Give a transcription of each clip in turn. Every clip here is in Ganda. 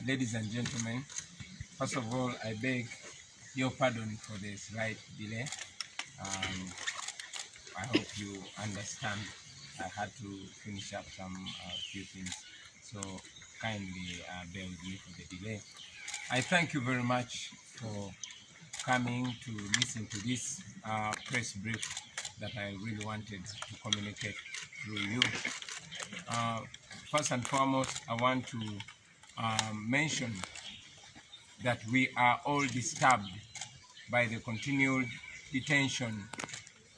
Ladies and gentlemen, first of all, I beg your pardon for the slight delay. I hope you understand. I had to finish up some few things, so kindly bear with me for the delay. I thank you very much for coming to listen to this press brief that I really wanted to communicate through you. First and foremost, I want to mention that we are all disturbed by the continued detention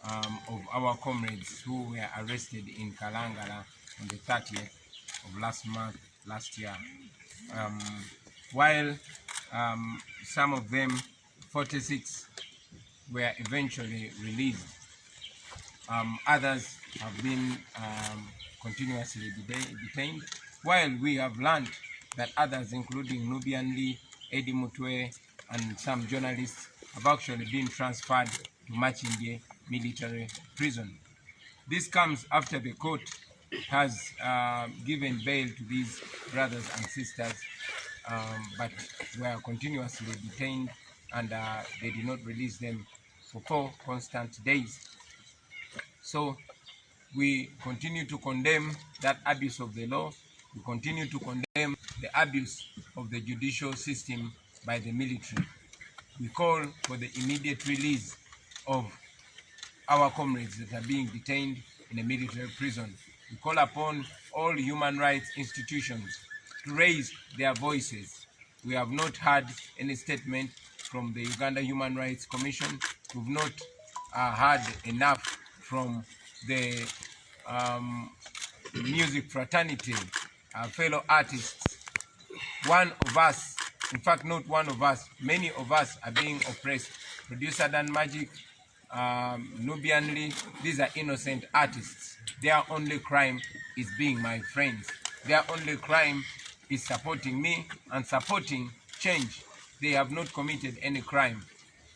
of our comrades who were arrested in Kalangala on the 30th of last year. While some of them, 46, were eventually released, others have been continuously detained, while we have learned that others, including Nubian Lee, Eddie Mutwe, and some journalists, have actually been transferred to Machinge military prison. This comes after the court has given bail to these brothers and sisters, but were continuously detained, and they did not release them for 4 constant days. So we continue to condemn that abuse of the law. We continue to condemn the abuse of the judicial system by the military. We call for the immediate release of our comrades that are being detained in a military prison. We call upon all human rights institutions to raise their voices. We have not had any statement from the Uganda Human Rights Commission. We've not heard enough from the music fraternity, our fellow artists. One of us, in fact not one of us, many of us are being oppressed. Producer Dan Magic, Nubian Lee, these are innocent artists. Their only crime is being my friends. Their only crime is supporting me and supporting change. They have not committed any crime.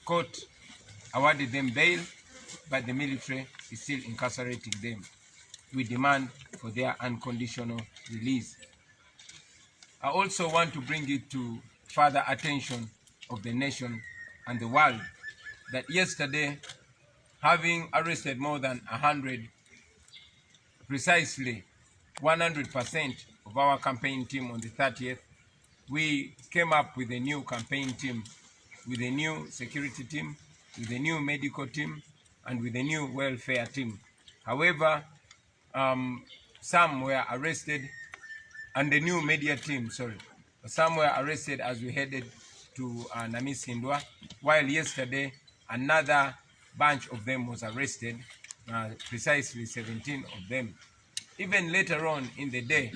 Court awarded them bail, but the military is still incarcerating them. We demand for their unconditional release. I also want to bring it to further attention of the nation and the world that yesterday, having arrested more than 100, precisely 100% of our campaign team on the 30th, we came up with a new campaign team, with a new security team, with a new medical team, and with a new welfare team. However, some were arrested, and the new media team, some were arrested as we headed to Namisindwa, while yesterday another bunch of them was arrested, precisely 17 of them. Even later on in the day,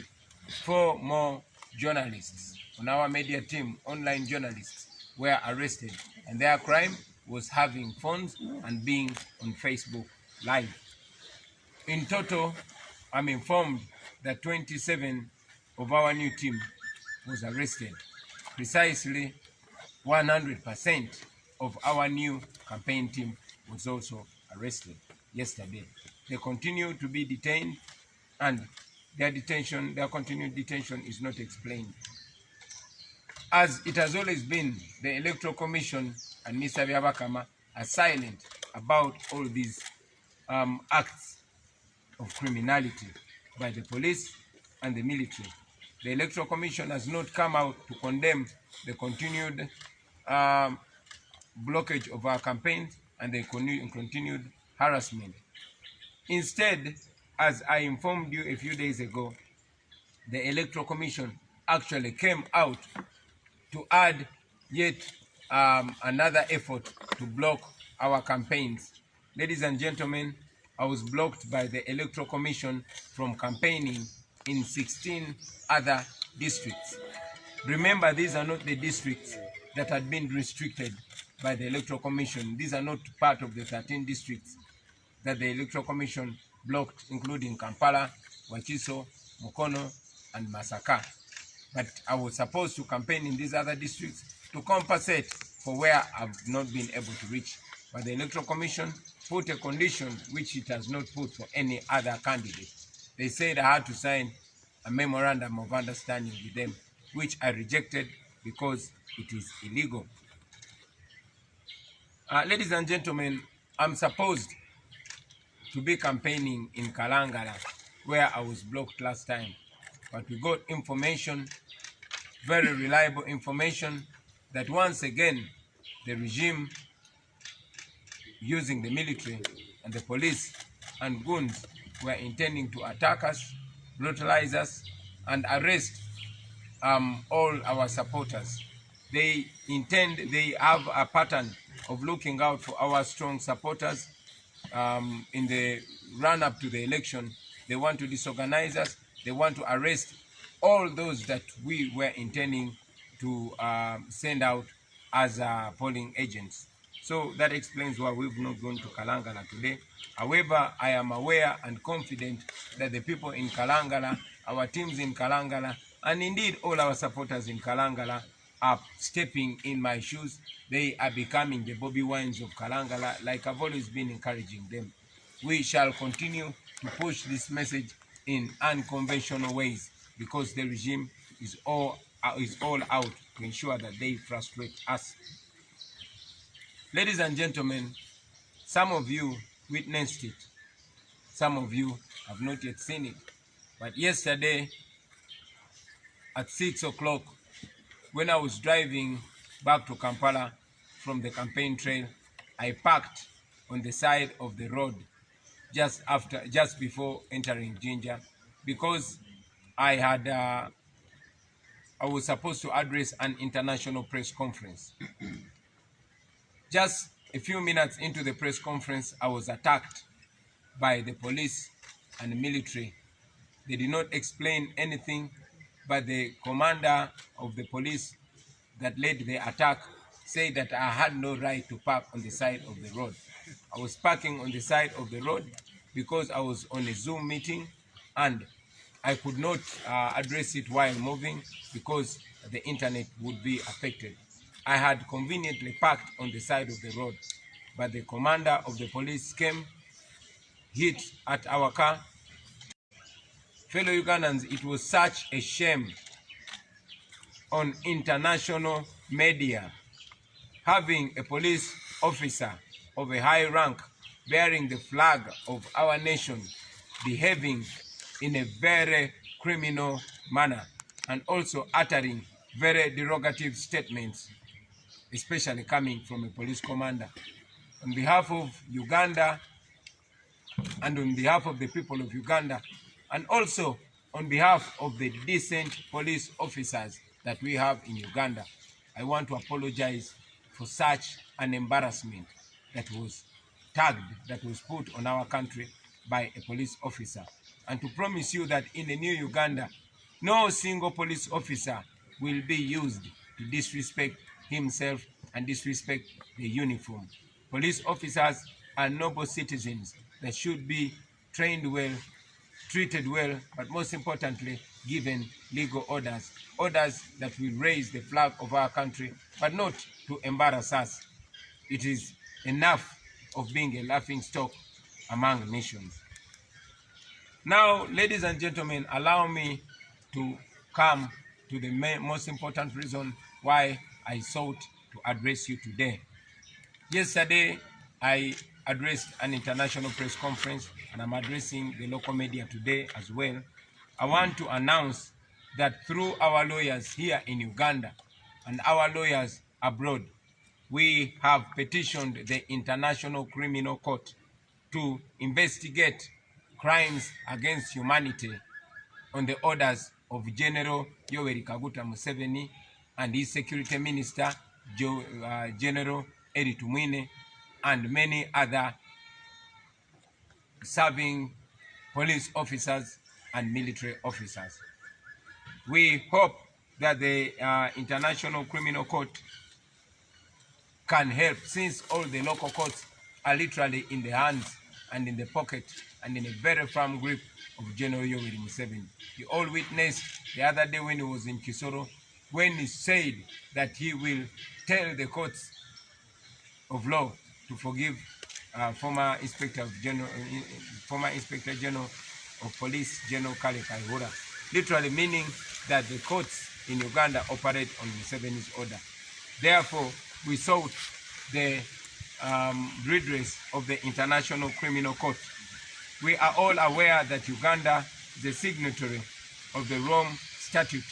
4 more journalists on our media team, online journalists, were arrested, and their crime was having phones and being on Facebook Live. In total, I'm informed that 27 of our new team was arrested. Precisely 100% of our new campaign team was also arrested yesterday. They continue to be detained, and their continued detention is not explained. As it has always been, the Electoral Commission and Mr. Byabakama are silent about all these acts of criminality by the police and the military. The Electoral Commission has not come out to condemn the continued blockage of our campaigns and the continued harassment. Instead, as I informed you a few days ago, the Electoral Commission actually came out to add yet another effort to block our campaigns. Ladies and gentlemen, I was blocked by the Electoral Commission from campaigning in 16 other districts. Remember, these are not the districts that had been restricted by the Electoral Commission. These are not part of the 13 districts that the Electoral Commission blocked, including Kampala, Wakiso, Mukono, and Masaka. But I was supposed to campaign in these other districts to compensate for where I've not been able to reach. But the Electoral Commission put a condition which it has not put for any other candidate. They said I had to sign a memorandum of understanding with them. which I rejected because it is illegal. Ladies and gentlemen, I'm supposed to be campaigning in Kalangala, where I was blocked last time. But we got information, very reliable information, that once again, the regime using the military and the police and goons were intending to attack us, brutalize us, and arrest all our supporters. They have a pattern of looking out for our strong supporters. In the run-up to the election, they want to disorganize us. They want to arrest all those that we were intending to send out as polling agents. So that explains why we've not gone to Kalangala today. However, I am aware and confident that the people in Kalangala, our teams in Kalangala, and indeed all our supporters in Kalangala are stepping in my shoes. They are becoming the Bobiwines of Kalangala, like I've always been encouraging them. We shall continue to push this message in unconventional ways because the regime is all out to ensure that they frustrate us. Ladies and gentlemen, some of you witnessed it. Some of you have not yet seen it. But yesterday at 6 o'clock, when I was driving back to Kampala from the campaign trail, I parked on the side of the road just before entering Jinja because I was supposed to address an international press conference. Just a few minutes into the press conference, I was attacked by the police and the military. They did not explain anything, but the commander of the police that led the attack said that I had no right to park on the side of the road. I was parking on the side of the road because I was on a Zoom meeting and I could not address it while moving because the internet would be affected. I had conveniently parked on the side of the road, but the commander of the police came, hit at our car. Fellow Ugandans, it was such a shame on international media having a police officer of a high rank bearing the flag of our nation behaving in a very criminal manner and also uttering very derogative statements, especially coming from a police commander. On behalf of Uganda and on behalf of the people of Uganda and also on behalf of the decent police officers that we have in Uganda, I want to apologize for such an embarrassment that was tagged, that was put on our country by a police officer. And to promise you that in the new Uganda, no single police officer will be used to disrespect himself and disrespect the uniform. Police officers are noble citizens that should be trained well, treated well, but most importantly, given legal orders. Orders that will raise the flag of our country, but not to embarrass us. It is enough of being a laughing stock among nations. Now, ladies and gentlemen, allow me to come to the most important reason why I sought to address you today. Yesterday, I addressed an international press conference, and I'm addressing the local media today as well. I want to announce that through our lawyers here in Uganda and our lawyers abroad, we have petitioned the International Criminal Court to investigate crimes against humanity on the orders of General Yoweri Kaguta Museveni and his Security Minister, General Eri Tumwine, and many other serving police officers and military officers. We hope that the International Criminal Court can help, since all the local courts are literally in the hands and in the pocket and in a very firm grip of General Yoweri Museveni. You all witnessed the other day when he was in Kisoro, when he said that he will tell the courts of law to forgive former Inspector General of Police, General Kale Kaihura, literally meaning that the courts in Uganda operate on Museveni's order. Therefore, we sought the redress of the International Criminal Court. We are all aware that Uganda is a signatory of the Rome Statute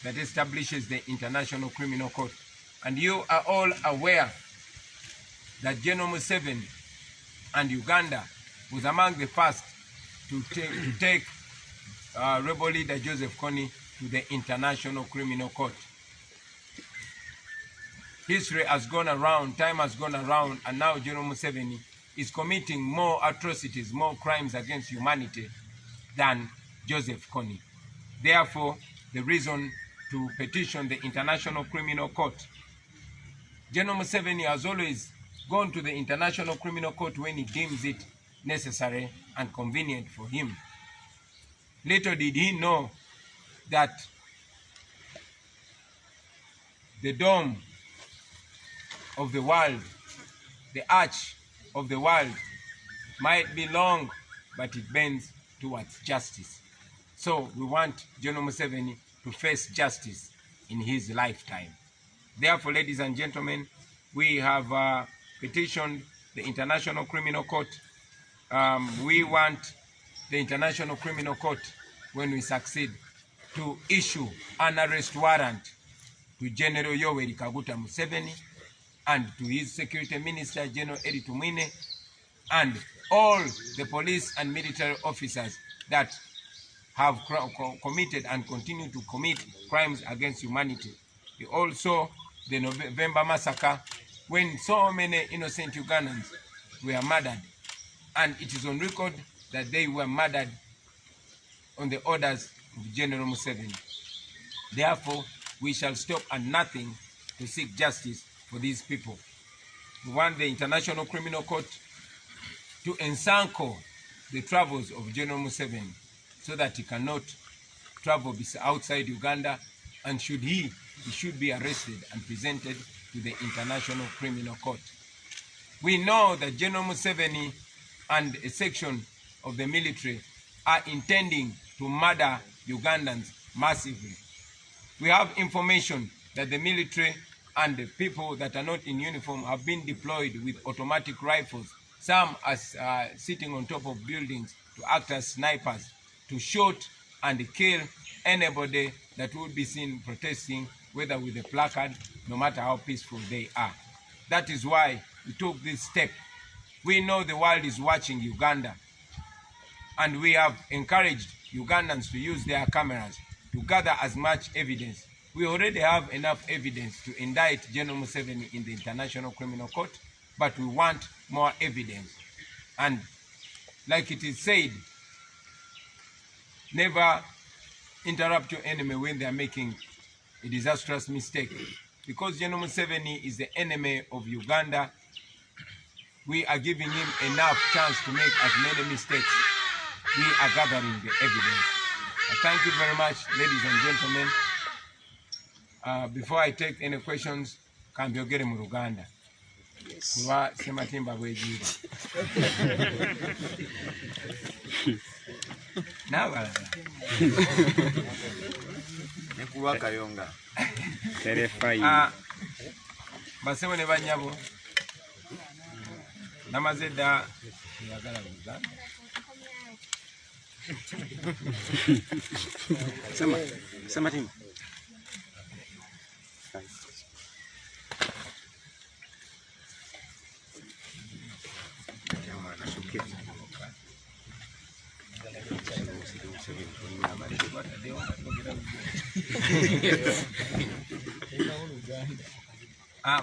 that establishes the International Criminal Court. And you are all aware that General Museveni and Uganda was among the first to take rebel leader Joseph Kony to the International Criminal Court. History has gone around, time has gone around, and now General Museveni is committing more atrocities, more crimes against humanity than Joseph Kony. Therefore, the reason to petition the International Criminal Court. General Museveni has always gone to the International Criminal Court when he deems it necessary and convenient for him. Little did he know that the dome of the world, the arch of the world, might be long, but it bends towards justice. So we want General Museveni to face justice in his lifetime. Therefore, ladies and gentlemen, we have petitioned the International Criminal Court. We want the International Criminal Court, when we succeed, to issue an arrest warrant to General Yoweri Kaguta Museveni and to his Security Minister, General Eri Tumwine, and all the police and military officers that have committed and continue to commit crimes against humanity. Also, the November massacre, when so many innocent Ugandans were murdered, and it is on record that they were murdered on the orders of General Museveni. Therefore, we shall stop at nothing to seek justice for these people. We want the International Criminal Court to encircle the travels of General Museveni so that he cannot travel outside Uganda, and he should be arrested and presented to the International Criminal Court. We know that General Museveni and a section of the military are intending to murder Ugandans massively. We have information that the military and the people that are not in uniform have been deployed with automatic rifles. Some are sitting on top of buildings to act as snipers, to shoot and kill anybody that would be seen protesting, whether with a placard, no matter how peaceful they are. That is why we took this step. We know the world is watching Uganda, and we have encouraged Ugandans to use their cameras to gather as much evidence. We already have enough evidence to indict General Museveni in the International Criminal Court, but we want more evidence. And like it is said, never interrupt your enemy when they are making a disastrous mistake. Because General Museveni is the enemy of Uganda, we are giving him enough chance to make as many mistakes. We are gathering the evidence. Thank you very much, ladies and gentlemen. Before I take any questions, kambyogere mu Uganda. Kuba sematimba bwejiba. Nabalala. Nekuba kayonga. Terefai. Basebo ne banyabo. Namazedda yagala Uganda. Sematimba.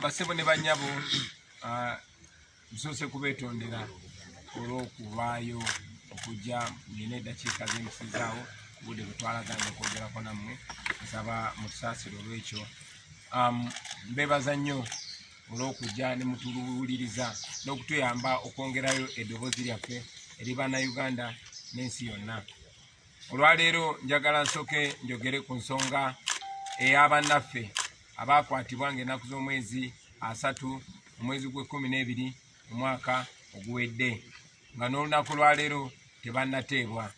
Basebo ne banyabo, tusose kubetondera olw'okuvaayo okujja nina eddakiika z'emisizaawo budde bwetwalaganya okwogerako nammwe. Nsaba mutusaasire olw'ekyo. Mbebaza nnyo olw'okujja ne mutuwuliriza n'okutuyamba okwongerayo eddoboozi lyaffe eri bannayuganda n'ensi yonna. Olwaleero njagala nsooke njogere ku nsonga ey'abannaffe abaakwatibwa ng'ennaku z'omwezi 3 omwezi gwe-12 omwaka oguwedde, nga n'olunaku lwaleero tebannateebwa.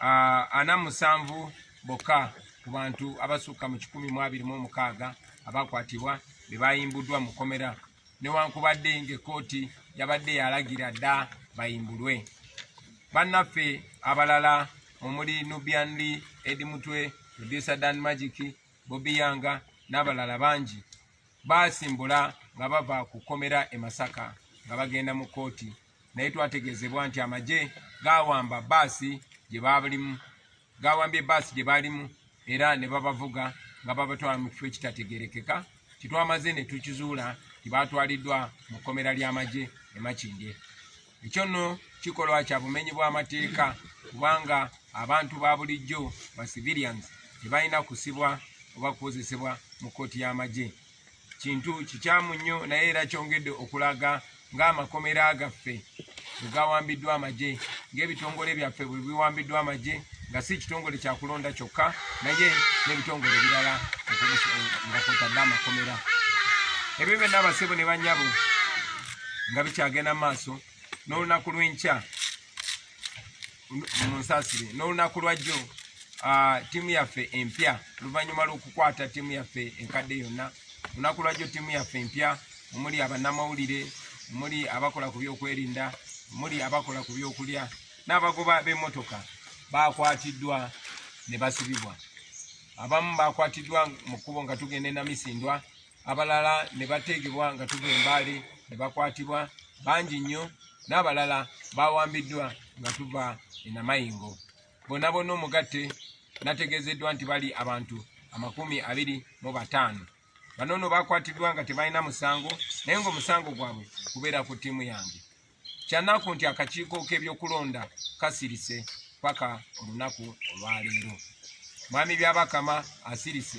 47 bokka ku bantu abasukka mu 126 abakwatibwa be bayimbuddwa mu kkomera newankubadde ng'ekkooti yabadde yalagira dda bayimbulwe. Bannaffe abalala omuli Nubian Lee, Eddie Mutwe, Producer Dan Magic, Bobiwine n'abalala bangi baasimbula nga bava ku kkomera e Masaka nga bagenda mu kkooti, naye twategeezebwa nti amagye gawambye bbaasi gye baalimu era ne babavuga nga babatwala mu kifo ekitategeerekeka. Kitwamaze ne tukizuula tibaatwaliddwa mu kkomera ly'amagye e Makindye. Ekyo nno kikolwa kya bumenyi bw'amateeka kubanga abantu ba bulijjo ba civilians tebalina kusibwa oba kukozesebwa mu kkooti y'amagye. Kintu kikyamu nnyo naye era kyongedde okulaga ng'amakomera gaffe bwe gawambiddwa amagye, ng'ebitongole byaffe bwe biwambiddwa amagye, nga si kitongole kya kulonda kyokka naye n'ebitongole ebirala nga kwotadde amakomera. Ebyo byonna abasebo ne bannyabo nga bikyagenda mu maaso n'olunaku lw'enkya mu Nsaasire n'olunaku lwajjo ttiimu yaffe empya oluvannyuma lw'okukwata ttiimu yaffe enkadde yonna. Lunaku lwajjo ttiimu yaffe empya omuli abannamawulire, omuli abakola ku byokwerinda, omuli abakola ku byokulya n'abagoba b'emmotoka baakwatiddwa ne basibibwa. Abamu baakwatiddwa mu kkubo nga tugenda e Namisindwa, abalala ne bateegebwa nga tuva e Mbale ne bakwatibwa bangi nnyo, n'abalala bawambiddwa nga tuva e Namayingo. Bonna bonna omugatte nategeezeddwa nti bali abantu 25. Bano nno bakwatiddwa nga tebalina musango naye ng'omusango gwabwe kubeera ku ttiimu yange. Kyannaku nti akakiiko k'ebyokulonda kasirise paka olunaku olwaleero. Mwami Byabakama asirise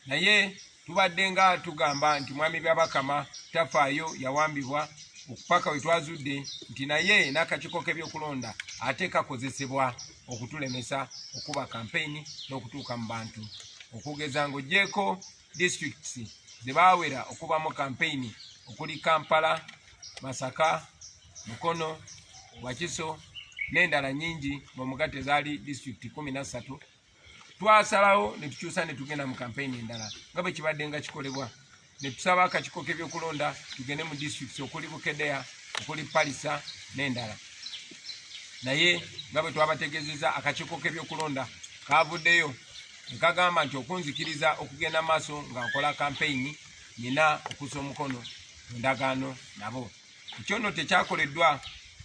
naye tubadde nga tugamba nti Mwami Byabakama tafaayo, yawambibwa okupaka we twazudde nti naye n'akakiiko k'ebyokulonda ate kakozesebwa okutulemesa okuba kampeyini n'okutuuka mu bantu, okugeza ng'oggyeko districts ze baawera okubamu kampeyini okuli Kampala, Masaka, Mukono, Wakiso n'endala nnyingi ng'omugatte zaali district 13. Twasalawo ne tukyusa ne tugenda mu kampeyini endala nga bwe kibadde nga kikolebwa. Ne tusaba akakiiko k'ebyokulonda tugende mu districts okuli Bukedeya, okuli Palisa n'endala. Naye nga bwe twabategeezezza akakiiko k'ebyokulonda kaavuddeyo ne kagamba nti okunzikiriza okugenda maaso nga nkola kampeyini nina okusa omukono mu ndagaano nabo. Ekyo nno tekyakoleddwa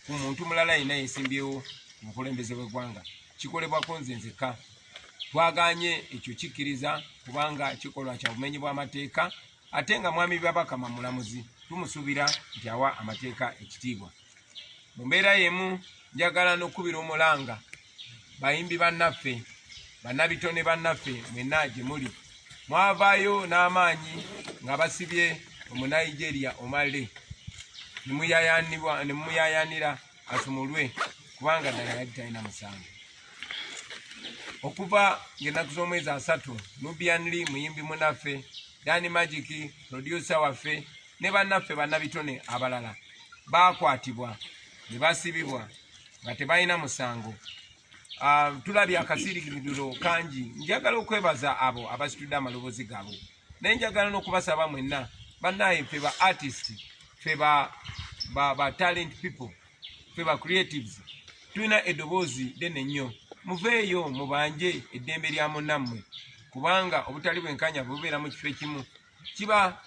ku muntu mulala yenna yeesimbyewo ku bukulembeze bw'eggwanga, kikolebwako nze nzekka. Twagaanye ekyo kikkiriza kubanga kikolwa kya bumenyi bw'amateeka, ate nga Mwami Byabakama mulamuzi tumusuubira nti awa amateeka ekitiibwa. Mu mbeera y'emu njagala n'okkubira omulanga bayimbi bannaffe, bannabitone bannaffe mwenna gye muli, mwavaayo n'amaanyi nga basibye Omunigeria Omale ne mumuyayaanira asumulwe kubanga ddala yali talina musango. Okuva ng'ennaku z'omwezi 3 Nubian Lee muyimbi munaffe, Dan Magic producer waffe ne bannaffe bannabitone abalala baakwatibwa ne basibibwa nga tebalina musango. Tulabye akasiriikiriro kangi. Njagala okwebaza abo abasitudde amaloboozi gaabwe naye njagala n'okubasaba mwenna bannaye, ffe ba artist, ffe ba talent people, ffe ba creatives, tulina eddoboozi ddene nnyo. Muveeyo mubanje eddembe lya munnammwe kubanga obutali bwenkanya bubeera mu kifo ekimu kiba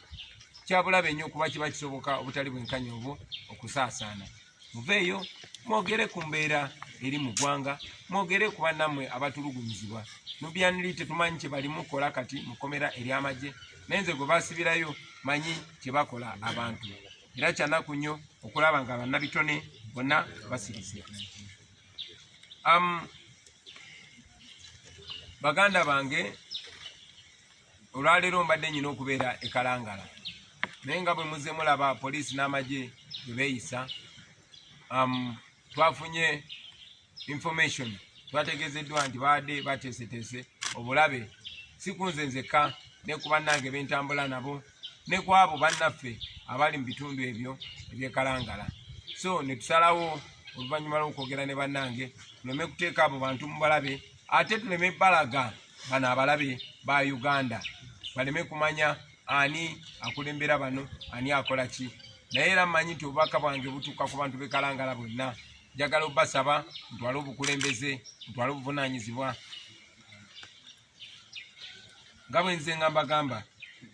kyabulabe nnyo kuba kiba kisoboka obutali bwenkanya obwo okusaasaana. Muveeyo mwogere ku mbeera eri mu ggwanga, mwogere ku bannammwe abatulugunyizibwa. Nubian Lee tetumanyi kye bali mukola kati mu kkomera ery'amagye naye nze gwe baasibirayo manyi kye bakola abantu, era kyannaku nnyo okulaba nga bannabitone bonna basirise. Baganda bange, olwaleero mbadde nnyina okubeera e Kalangala naye nga bwe muzze mulaba poliisi n'amagye bwe beeyisa, twafunye information, twategeezeddwa nti baadde bateeseteese obulabe si ku nze nzekka ne ku bannange b'entambula nabo ne ku abo bannaffe abali mu bitundu ebyo eby'e Kalangala. So ne tusalawo oluvannyuma lw'okwogera ne bannange tuleme kuteeka abo bantu mu balabe ate tuleme balaga bano abalabe ba Uganda baleme kumanya ani akulembera bano ani akola ki naye era mmanyi nti obubaka bwange butuuka ku bantu bekalangala bonna njagala obbasaba ntwale obukulembeze ntwale obuvunaanyizibwa nga bwe nze nga mbagamba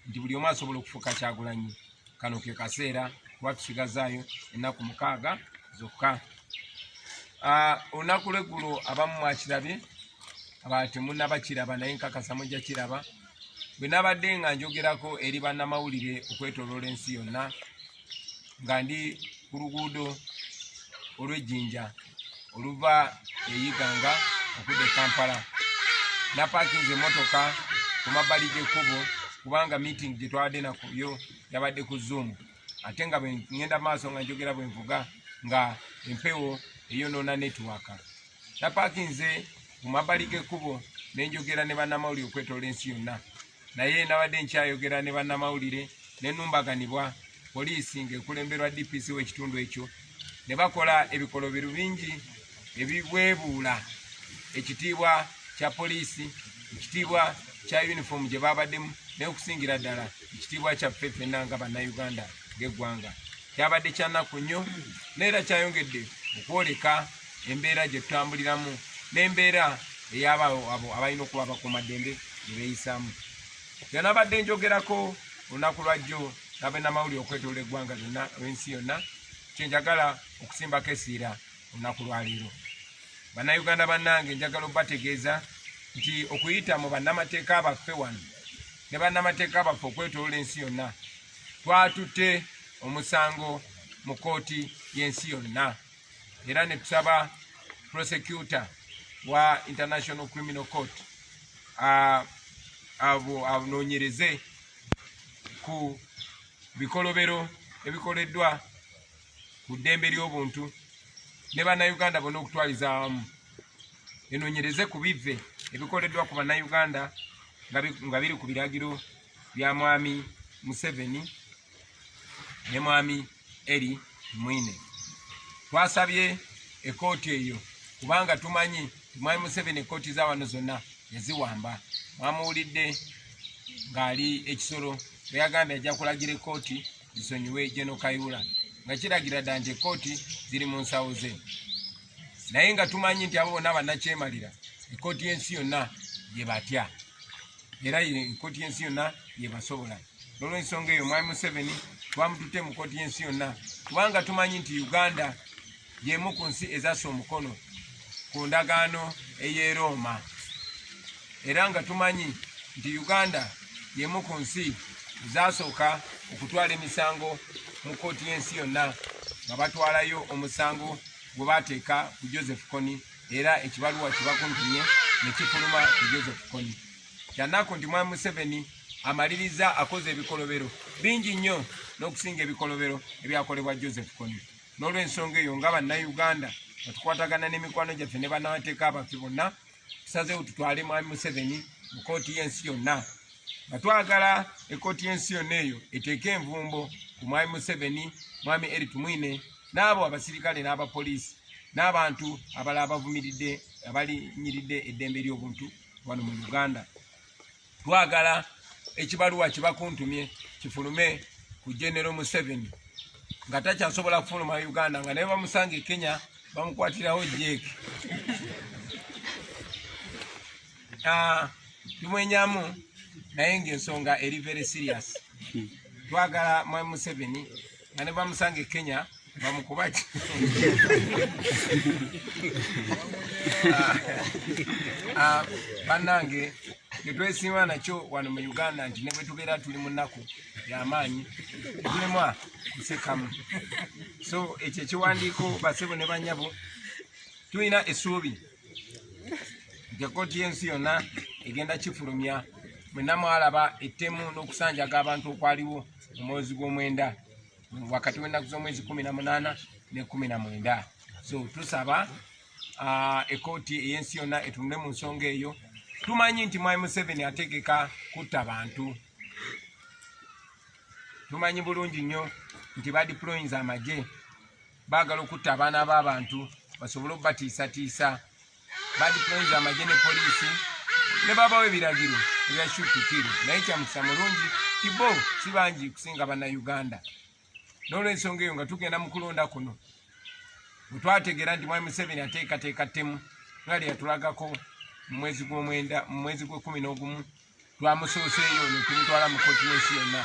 nti buli omu asobola okufuuka Kyagulanyi kano ke kaseera kuba tusigazaayo ennaku 6 zokka. Olunaku lw'eggulo abamu mwakirabye aba temunnabakiraba naye nkakasa mujja kiraba bwe nabadde nga njogerako eri bannamawulire okwetooloola ensi yonna nga ndi ku luguudo olw'Ejjinja oluva eyiganga okudda e Kampala napaakinze emmotoka ku mabbali g'ekkubo kubanga meeting gye twabadde nakuyo yabadde ku Zoom ate nga bwe ngenda maaso nga njogera bwe nvuga nga empewo eyonoona netiwaaka. Napaakinze ku mabbali g'ekkubo ne njogera ne bannamawulire okwetoola ensi yonna naye nabadde nkyayogera ne bannamawulire ne nnumbaganibwa poliisi ng'ekulemberwa DPC w'ekitundu ekyo ne bakola ebikolobero bingi ebibwebuula ekitiibwa kya poliisi ekitiibwa kya uniform gye babaddemu n'okusingira ddala ekitiibwa kyaffe ffenna nga bannayuganda ng'eggwanga kyabadde kya nnaku nnyo n'era kyayongedde okwoleka embeera gye tutambuliramu n'embeera ey'abo abalina okuba abakuumaddembe gye beeyisaamu. Byanabadde njogerako olunaku lwajjo n'abannamawulire okwetoola eggwanga lyonna olw'ensi yonna kyenjagala okusimbako esiira olunaku lwaleero. Bannayuganda bannange njagala obbategeeza nti okuyita mu bannamateeka baffe wano ne bannamateeka baffe okwetoola ensi yonna twatutte omusango mu kooti y'ensi yonna era ne tusaba prosecutor wa International Criminal Court anoonyereze ku bikolobero ebikoleddwa ku ddembe ly'obuntu ne bannayuganda bonna okutwaliza awamu enoonyereze ku bivve ebikoleddwa ku bannayuganda nga biri ku biragiro bya mwami Museveni ne mwami Eri Mwine. Twasabye ekooti eyo kubanga tumanyi mwami Museveni ekooti za wano zonna yaziwamba. Mwamuwulidde ng'ali ekisolo bwe yagambye ajja kulagira ekooti zisonyiwe General Kayihura nga kiragira ddala nti ekooti ziri mu nsawo ze naye nga tumanyi nti abo bonna bannakyemalira ekooti y'ensi yonna gye batya era ekooti y'ensi yonna ye basobola. N'olw'ensonga eyo mwami Museveni twamututte mu kooti y'ensi yonna kubanga tumanyi nti Uganda y'emu ku nsi ezasse omukono ku ndagaano ey'e Roma era nga tumanyi nti Uganda y'emu ku nsi ezasooka okutwala emisango mu kooti y'ensi yonna nga batwalayo omusango gwe bateeka ku Joseph Kony era ekibaluwa kibakuntumye ne kifuluma ku Joseph Kony. Kyannaku nti mwami Museveni amaliriza akoze ebikolobero bingi nnyo n'okusinga ebikolobero ebyakolebwa Joseph Kony. N'olw'ensonga eyo nga bannayuganda batukwatagana n'emikwano gyaffe ne bannamateeka abaffe bonna tusazeewo tutwale mwami Museveni mu kooti y'ensi yonna nga twagala ekooti y'ensi yonna eyo eteeke envumbo ku mwami Museveni, mwami Eri Mwine n'abo abasirikale n'abapoliisi n'abantu abalala abavumiridde abalinyiridde eddembe ly'obuntu wano mu Uganda. Twagala ekibaluwa kibakuntumye kifulume ku General Museveni nga takyasobola kufuluma Uganda nga naye bamusanga e Kenya bamukwatirawo jeeki. Tumwenyamu naye ng'ensonga eri very serious. Twagala mwami Museveni nga ne bamusanga e Kenya bamukubaki bannange netwesimba nakyo wano mu Uganda nti ne bwe tubeera tuli mu nnaku y'amaanyi tulemwa kusekamu. So ekyo ekiwandiiko basebo ne banyabo tulina essuubi nti ekooti y'ensi yonna egenda kifulumya. Mwenna mwalaba ettemu n'okusanjaga abantu okwaliwo mu mwezi gw'omwenda wakati w'ennaku z'omwezi 18 ne 19. So tusaba ekooti ey'ensi yonna etunule mu nsonga eyo. Tumanyi nti mwami Museveni ategeka kutta bantu. Tumanyi bulungi nnyo nti badeployinze amagye baagala okutta abaana b'abantu basobole okubatiisatiisa. Badeployinze amagye ne poliisi ne babawo ebiragiro ebyashukitiro naye kyamukisa mulungi tibo si bangi kusinga bannayuganda n'olwensonga eyo nga tugenda mu kulonda kuno bwe twategeera nti mwami Museveni ateekateeka ttemu nga lyeyatulagako mu mwezi gw'omwenda mu mwezi gw'11 twamusooseeyo ne tumutwala mu kooti y'ensi yonna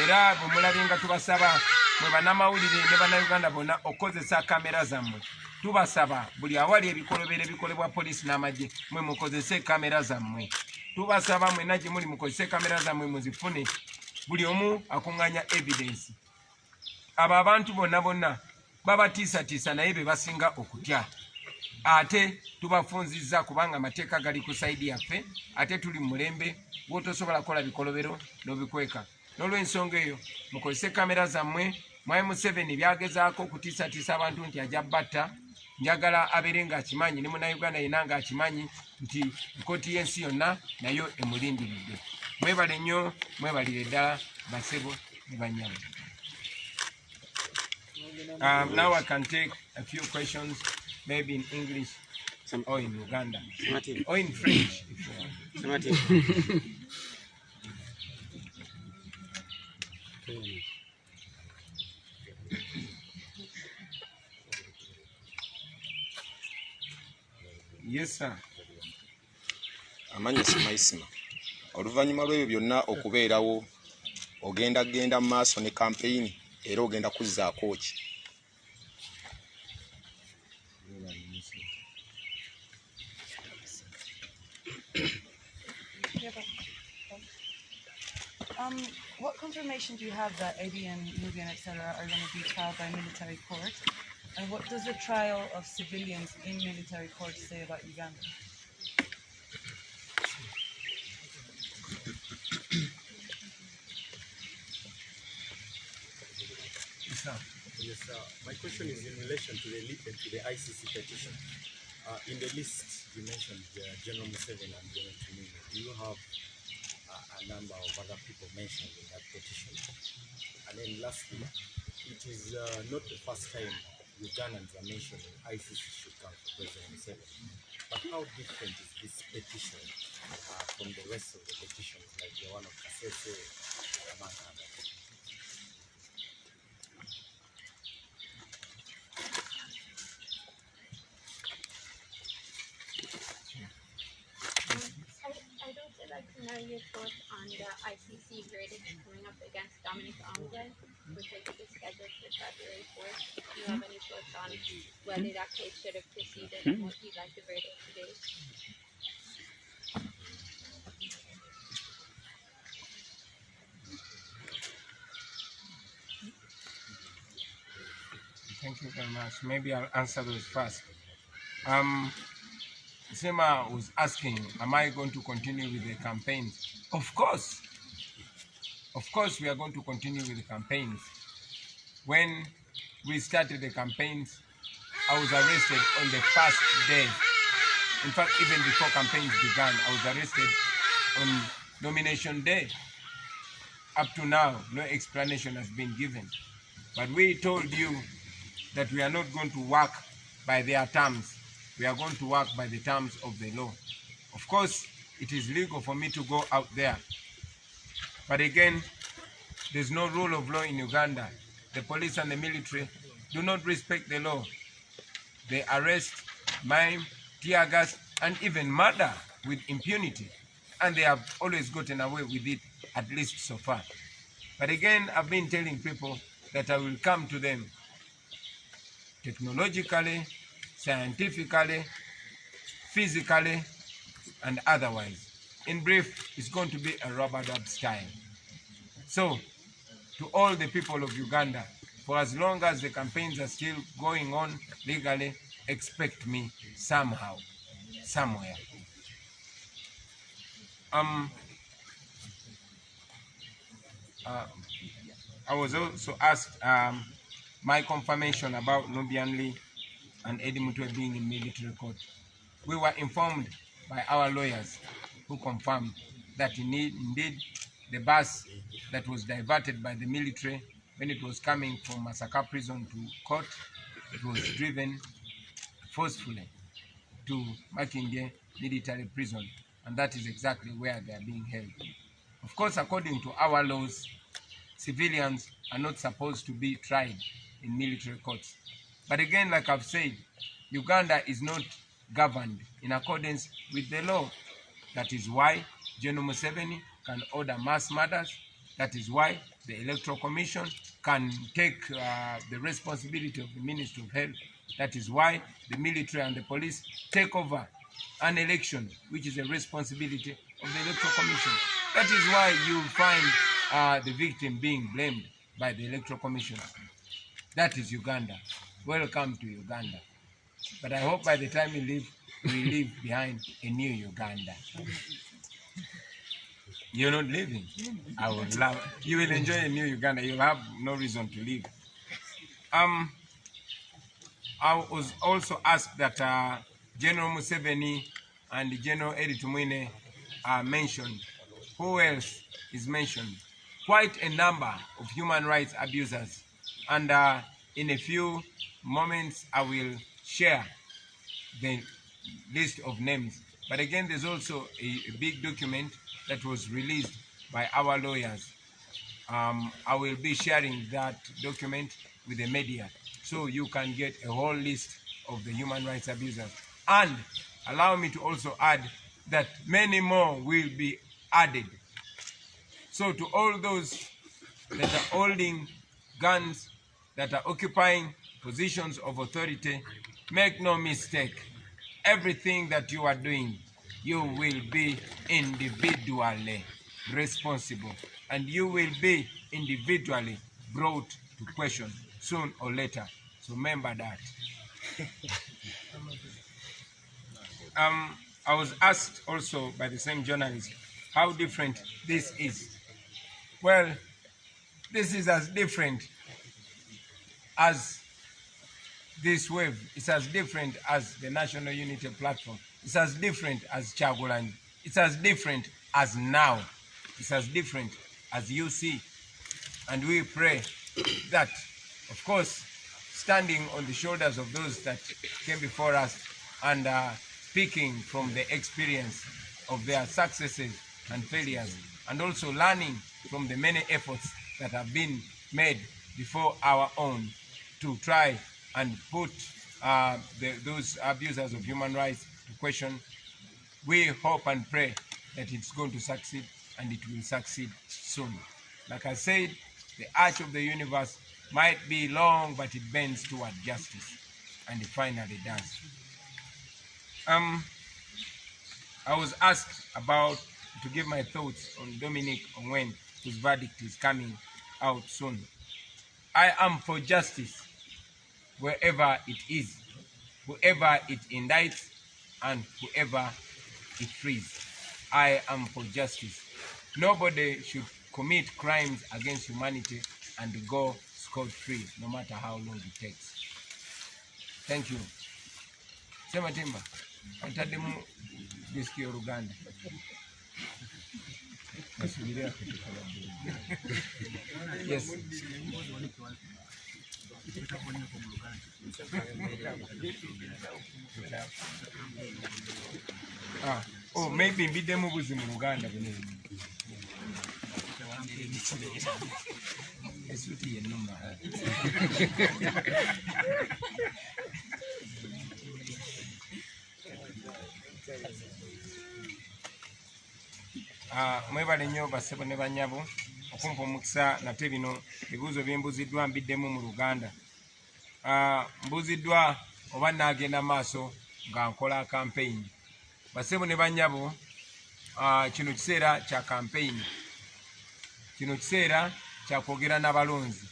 era bwe mulabye nga tubasaba mwe bannamawulire ne bannayuganda bonna okukozesa kamera zammwe tubasaba buli awali ebikolobero ebikolebwa poliisi n'amagye mwe mukozese kamera zammwe tubasaba mwenna gye muli mukozese kamera zammwe muzifune buli omu akuŋŋaanya evidence abo abantu bonna babatiisatiisa naye be basinga okutya ate tubafunzizza kubanga amateeka gali ku sayidi yaffe ate tuli mu mulembe gwotosobola kukola bikolobero n'obikweka n'olw'ensonga eyo mukozese kamera zammwe mwami Museveni byagezaako okutiisatiisa abantu nti ajja batta njagala abeere ng'akimanyi ne munnayuganda yenna ng'akimanyi nti kkooti y'ensi yonna nayo emulindiridde mwebale nnyo mwebalire ddala basebo ne bannyabo. Now I can take a few questions, maybe in English or in Uganda or in French if you want. Yes, sir. Amanya simaisima. Oluvannyuma lw'ebyo byonna okubeerawo ogenda genda mu maaso ne campaign era ogenda kuzzaako ki? What confirmation do you have that ADM, Nubian, etc. are going to be tried by military court? And what does the trial of civilians in military court say about Uganda? Yes, my question is in relation to the ICC petition. In the list you mentioned General Museveni and General Tumini. Do you have a number of other people mentioned in that petition? And then lastly, it is not the first time Ugandans are mentioning ICC should come for President Museveni. But how different is this petition from the rest of the petitions, like the one of Kasese, among others? I'd like to know your thoughts on the ICC verdict coming up against Dominic Ongwen, which I think is scheduled for February 4th. Do you have any thoughts on whether that case should have proceeded and what you'd like the verdict to be? Thank you very much. Maybe I'll answer those first. Sema was asking, am I going to continue with the campaigns? Of course. Of course we are going to continue with the campaigns. When we started the campaigns, I was arrested on the first day. In fact, even before campaigns began, I was arrested on nomination day. Up to now, no explanation has been given. But we told you that we are not going to work by their terms. We are going to work by the terms of the law. Of course, it is legal for me to go out there. But again, there's no rule of law in Uganda. The police and the military do not respect the law. They arrest, mime, tear gas, and even murder with impunity. And they have always gotten away with it, at least so far. But again, I've been telling people that I will come to them technologically, scientifically, physically, and otherwise. In brief, it's going to be a rubber-dub style. So, to all the people of Uganda, for as long as the campaigns are still going on legally, expect me somehow, somewhere. I was also asked my confirmation about Nubian Lee and Eddie Mutwe being in military court. We were informed by our lawyers who confirmed that indeed the bus that was diverted by the military when it was coming from Masaka prison to court, it was driven forcefully to Makindye military prison. and that is exactly where they are being held. Of course, according to our laws, civilians are not supposed to be tried in military courts. But again, like I've said, Uganda is not governed in accordance with the law. That is why General Museveni can order mass murders. That is why the Electoral Commission can take the responsibility of the Ministry of Health. That is why the military and the police take over an election, which is a responsibility of the Electoral Commission. That is why you find the victim being blamed by the Electoral Commission. That is Uganda. Welcome to Uganda. But I hope by the time you leave, we leave behind a new Uganda. You're not leaving. I would love. You will enjoy a new Uganda. You'll have no reason to leave. I was also asked that General Museveni and General Edith Mwine are mentioned. Who else is mentioned? Quite a number of human rights abusers. And in a few moments, I will share the list of names. But again, there's also a big document that was released by our lawyers. I will be sharing that document with the media so you can get a whole list of the human rights abusers. And allow me to also add that many more will be added. So to all those that are holding guns, that are occupying positions of authority, make no mistake, everything that you are doing, you will be individually responsible, and you will be individually brought to question soon or later. So remember that. I was asked also by the same journalist how different this is. Well, this is as different as this wave. It's as different as the National Unity Platform. It's as different as Chagulanyi. It's as different as now. It's as different as you see. And we pray that, of course, standing on the shoulders of those that came before us and speaking from the experience of their successes and failures, and also learning from the many efforts that have been made before our own to try and put those abusers of human rights to question. We hope and pray that it's going to succeed, and it will succeed soon. Like I said, the arch of the universe might be long, but it bends toward justice, and it finally does. I was asked to give my thoughts on Dominic Ongwen, whose verdict is coming out soon. I am for justice wherever it is, whoever it indicts, and whoever it frees. I am for justice. Nobody should commit crimes against humanity and go scot-free, no matter how long it takes. Thank you. Sema Timba, atademu diski ya Uganda. Yes. Oh, maybe mbidemu buzi mu Uganda bune. Esuti yenuma. Mwebale nnyo bassebo ne bannyabo okumpa omukisa nate bino ebibuuzo bye mbuziddwa mbiddemu mu Luganda. Mbuziddwa oba naagenda maaso nga nkola campaign. Bassebo ne bannyabo, kino kiseera kya campaign. Kino kiseera kya kwogera n'abalonzi.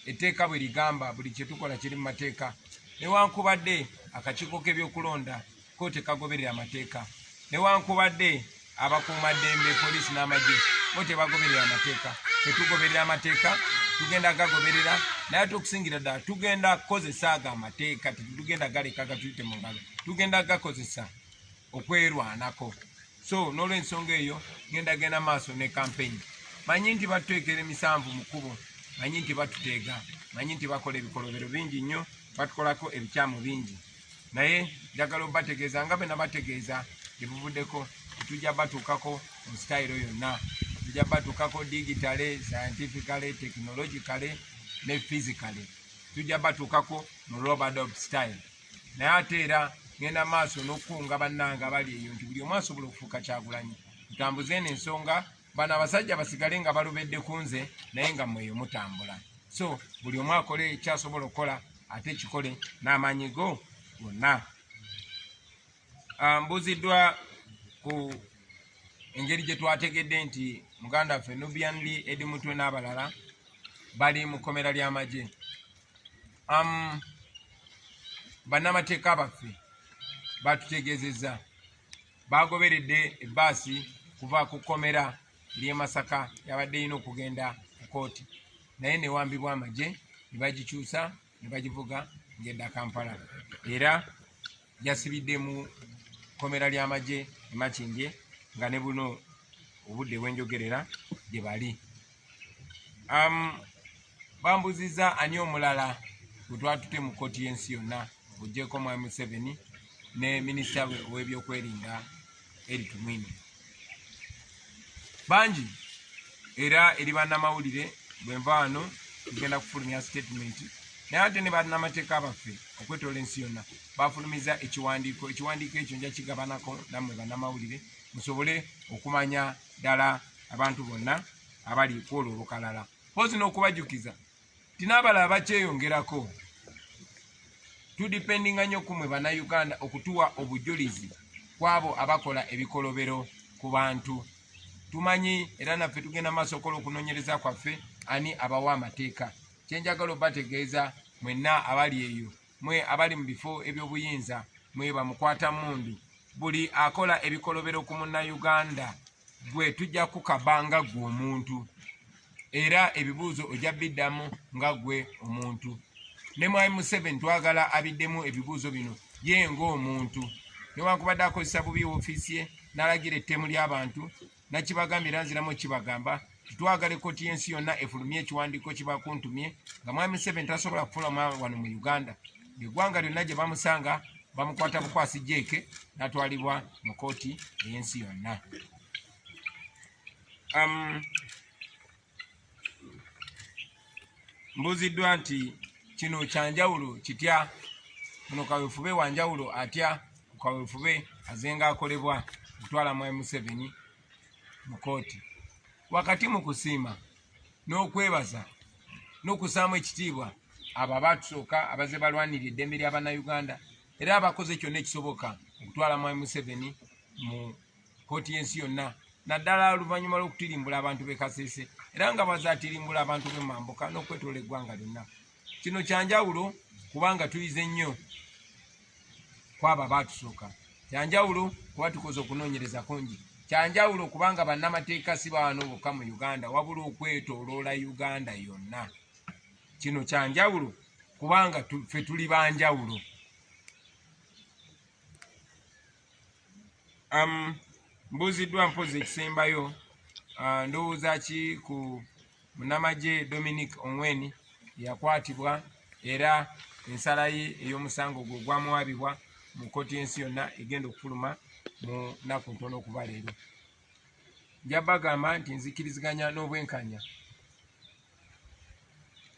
Etteeka bwe ligamba buli kye tukola kiri mu mateeka. Newankubadde akakiiko k'ebyokulonda ko tekagoberera amateeka. Newankubadde abakuumaddembe poliisi n'amagye bo tebagoberera amateeka. Tetugoberera amateeka, tugenda gagoberera, naye tukusingira ddala tugenda kukozesa ago amateeka, tetugenda galeka gatuyite mu ngalo. Tugenda gakozesa okwerwanako. So n'olw'ensonga eyo genda maaso ne campaign. Manyi nti batuteekera emisanvu mu kkubo, manyi nti batuteega, manyi nti bakola ebikolobero bingi nnyo, batukolako ebikyamu bingi. Naye njagala obategeeza nga bwe nabategeeza gye buvuddeko tujja batuukako mu style yonna, tujja batuukako digitale, scientifically, technologically ne physically, tujja batuukako mu robot style. Naye ate era ngenda maaso n'okukunga bannange abali eyo nti buli omu asobola okufuuka Kyagulanyi. Tutambuze eno ensonga, bano abasajja basigale nga balubedde ku nze naye nga mweyo mutambula. So buli omu akole ekyasobola okukola ate kikole n'amaanyi go gonna. Mbuziddwa ku engeri gye twategedde nti muganda waffe Nubian Lee Edi Mutwe n'abalala bali mu kkomera ly'amagye. Bannamateeka baffe batutegeezezza bagoberedde ebbaasi kuva ku kkomera ery'e Masaka yabadde erina okugenda ku kooti, naye ne wambibwa amagye ne bagikyusa ne bagivuga ng'edda Kampala, era jasibidde mu kkomera ly'amagye e Makindye nga ne buno obudde bwenjogerera gye bali. Bambuzizza ani omulala gwe twatute mu kkooti y'ensi yonna oggyeko Mwami Museveni ne minisita w'ebyokwerinda Eric Mwini. Bangi era eri bannamawulire bwe nva wano tugenda kufulumya statement, naye ate ne bannamateeka baffe okwetoola ensi yonna bafulumiza ekiwandiiko. Ekiwandiiko ekyo nja kigabanako nammwe bannamawulire musobole okumanya ddala abantu bonna abali ku olwo olukalala. Mpozi n'okubajjukiza ti n'abalala bakyeyongerako. Tudipendinga nnyo ku mmwe bannayuganda okutuwa obujulizi kw'abo abakola ebikolobero ku bantu. Tumanyi era naffe tugenda maaso okola okunoonyereza kwaffe ani abawa amateeka. Kyenjagala obategeeza mwenna abali eyo, mwe abali mu bifo eby'obuyinza, mwe bamukwata mundu, buli akola ebikolobero ku munnayuganda gwe tujja kukabanga gwe omuntu, era ebibuuzo ojja biddamu nga gwe omuntu. Ne Mwami Museveni twagala abiddemu ebibuuzo bino ye ng'omuntu, newankubadde akozesa bubi woofiisi ye n'alagira ettemu ly'abantu nakibagambira nziramu kibagamba twagala ekkooti y'ensi yonna efulumye ekiwandiiko kibakuntumye nga Mwami Museveni tasobola kufuluma wano mu Uganda. Eggwanga lyonna gye bamusanga bamukwata bukwasi jeeke n'atwalibwa mu kkooti ey'ensi yonna. Mbuuziddwa nti kino kyanjawulo kitya, muno kaweefube wanjawulo atya ku kaweefube azenga akolebwa okutwala Mwami Museveni mu kkooti. Wakati mu kusiima n'okwebaza n'okusaamu ekitiibwa abo abaatusooka abaze balwanira eddembe ly'Abannayuganda era abakoze kyonna ekisoboka okutwala Mwami Museveni mu kkooti y'ensi yonna, naddala oluvannyuma lw'okutirimbula abantu b'e Kasese era nga bazaatirimbula abantu b'e Mambuka n'okwetoola eggwanga lyonna. Kino kyanjawulo kubanga tuyize nnyo kwabo abaatusooka, kyanjawulo kuba tukoze okunoonyereza kungi, kyanjawulo kubanga bannamateeka si bawano bokka mu Uganda wabula okwetooloola Uganda yonna. Kino kyanjawulo kubanga ffe tuli banjawulo. Mbuuziddwa mpozi ekisembayo ndowooza ki ku munnamagye Dominic Ongwen yakwatibwa era ensala ye ey'omusango gwe gwamuwabibwa mu kkooti y'ensi yonna egenda okufuluma mu nnaku ntono okuva leero. Nja bagamba nti nzikiriziganya n'obwenkanya,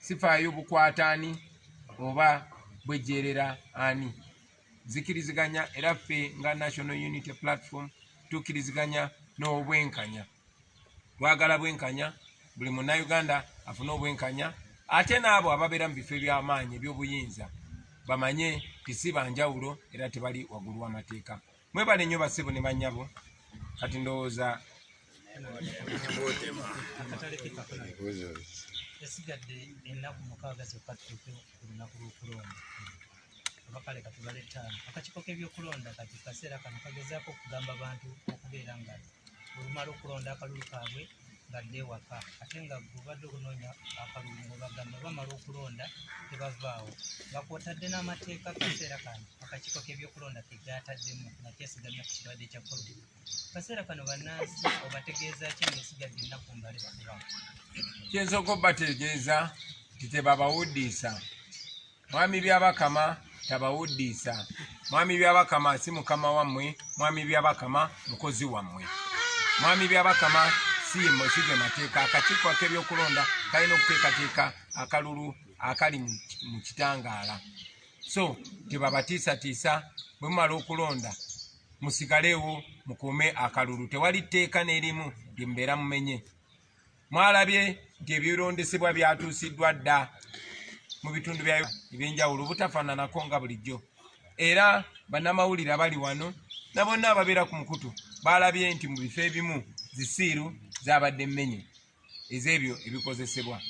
sifaayo bukwata ani oba bwejjeerera ani. Zikiriziganya era ffe nga National Unity Platform tukiriziganya n'obwenkanya. Twagala bwenkanya, buli munnayuganda afune obwenkanya, ate n'abo ababeera mu bifo eby'amaanyi eby'obuyinza bamanye ti si banjawulo era tebali waggulu w'amateeka. Mwebale nnyo bassebo ne bannyabo, kati ndowooza esigadde ennaku 6 zokka tutuuke ku lunaku lw'okulonda oba kale katubale 5. Akakiiko k'ebyokulonda kati kaseera kano kagezaako okugamba abantu okubeera nga olumala okulonda akalulu kaabwe ngadde ewaka, ate nga gubadde okunoonya akalulu nga bagamba bamala okulonda tebavaawo, bakwotadde n'amateeka kaseera kano akakiiko k'ebyokulonda kegaataddemu nakyesigamya ku kirwadde kya COVID. Kaseera kano bannansi obategeeza ki ng'esigadde ennaku mbale bakubamu? kyensooka obategeeza nti tebabawuddiisa. Mwami Byabakama tabawuddisa. Mwami byabakama si mukama wammwe, mwami byabakama mukozi wammwe. Mwami byabakama si musige mateeka. Akakiiko ak'ebyokulonda kalina okuteekateeka akalulu akali mu kitangaala. So tebabatiisatiisa, bwe mumala okulonda musigaleewo mukuume akalulu. Tewali tteeka n'erimu lye mubeera mumenye. Mwalabye nti ebirondesebwa byatuusiddwa dda mu bitundu ebyenjawulo butafaananako nga bulijjo. Era bannamawulire abali wano na bonna ababeera ku mukutu baalabye nti mu bifo ebimu zisiiru zaabadde mmenye ez'ebyo ebikozesebwa.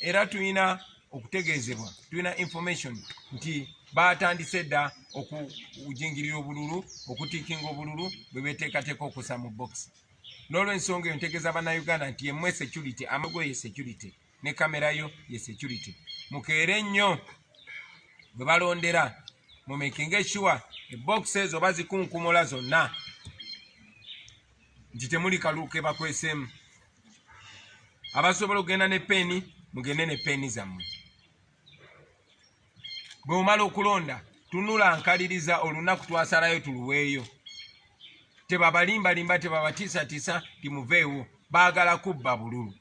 Era tulina okutegeezebwa, tulina information nti baatandise dda okujingirira obululu, okutiikinga obululu bwe beeteekateeka okussa mu box. N'olw'ensonga eyo ntegeeza bannayuganda nti yemmwe security, amago ye security, ne kamera yo ye security. Mukeere nnyo bwe balondera, mu making sure ebox ezo bazikunkumula zonna nti temuli kalulu ke bakweseemu. Abasobola okugenda ne peeni, mugende ne peeni zammwe. Bwe mumala okulonda, tunula nkaliriza olunaku twasalayo tuluweeyo. Tebabalimbalimba, tebabatiisatiisa timuveewo, baagala kubba bululu.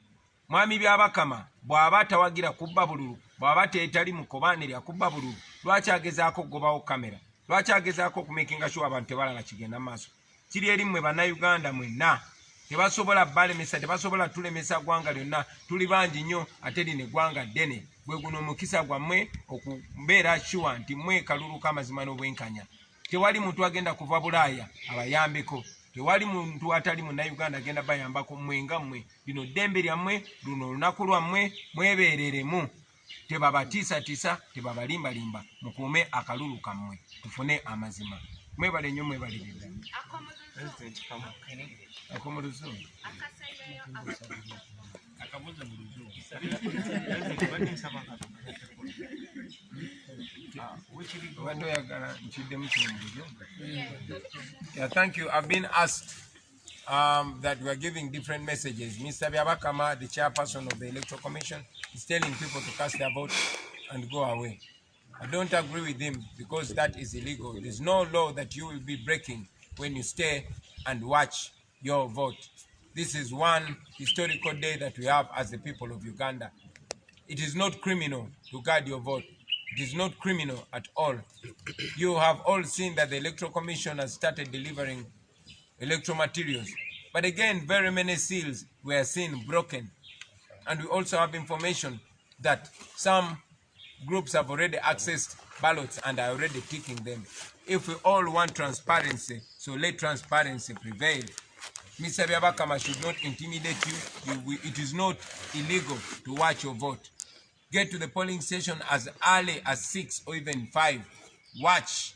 Mwami byabakama bw'aba tawagira kubba bululu, bw'aba teetali mukobaane lya kubba bululu, lwaki agezaako okugobawo kamera? Lwaki agezaako okumakinga sure abantu tebalaba kigenda mu maaso? Kiri eri mmwe bannayuganda mwenna, tebasobola balemesa, tebasobola tulemesa ggwanga lyonna. Tuli bangi nnyo ate lino eggwanga ddene. Gwe guno omukisa gwammwe okubeera sure nti mmwe kalulu k'amazima n'obwenkanya. Tewali muntu agenda kuva Bulaaya abayambeko. Tewali muntu atali munnayuganda agenda bayambako. Mmwe nga mmwe, lino ddembe lyammwe, luno olunaku lwammwe, mwebeereremu. Tebabatiisatiisa, tebabalimbalimba, mukuume akalulu kammwe, tufune amazima. Mwebale nnyo, mwebalirira. Akomuluzo. Yeah, thank you. I've been asked that we are giving different messages. Mr. Byabakama, the chairperson of the Electoral Commission, is telling people to cast their vote and go away. I don't agree with him because that is illegal. There's no law that you will be breaking when you stay and watch your vote. This is one historical day that we have as the people of Uganda. It is not criminal to guard your vote. It is not criminal at all. You have all seen that the Electoral Commission has started delivering electoral materials. But again, very many seals were seen broken. And we also have information that some groups have already accessed ballots and are already ticking them. If we all want transparency, so let transparency prevail. Mr. Byabakama should not intimidate you. It is not illegal to watch your vote. Get to the polling station as early as 6 or even 5. Watch.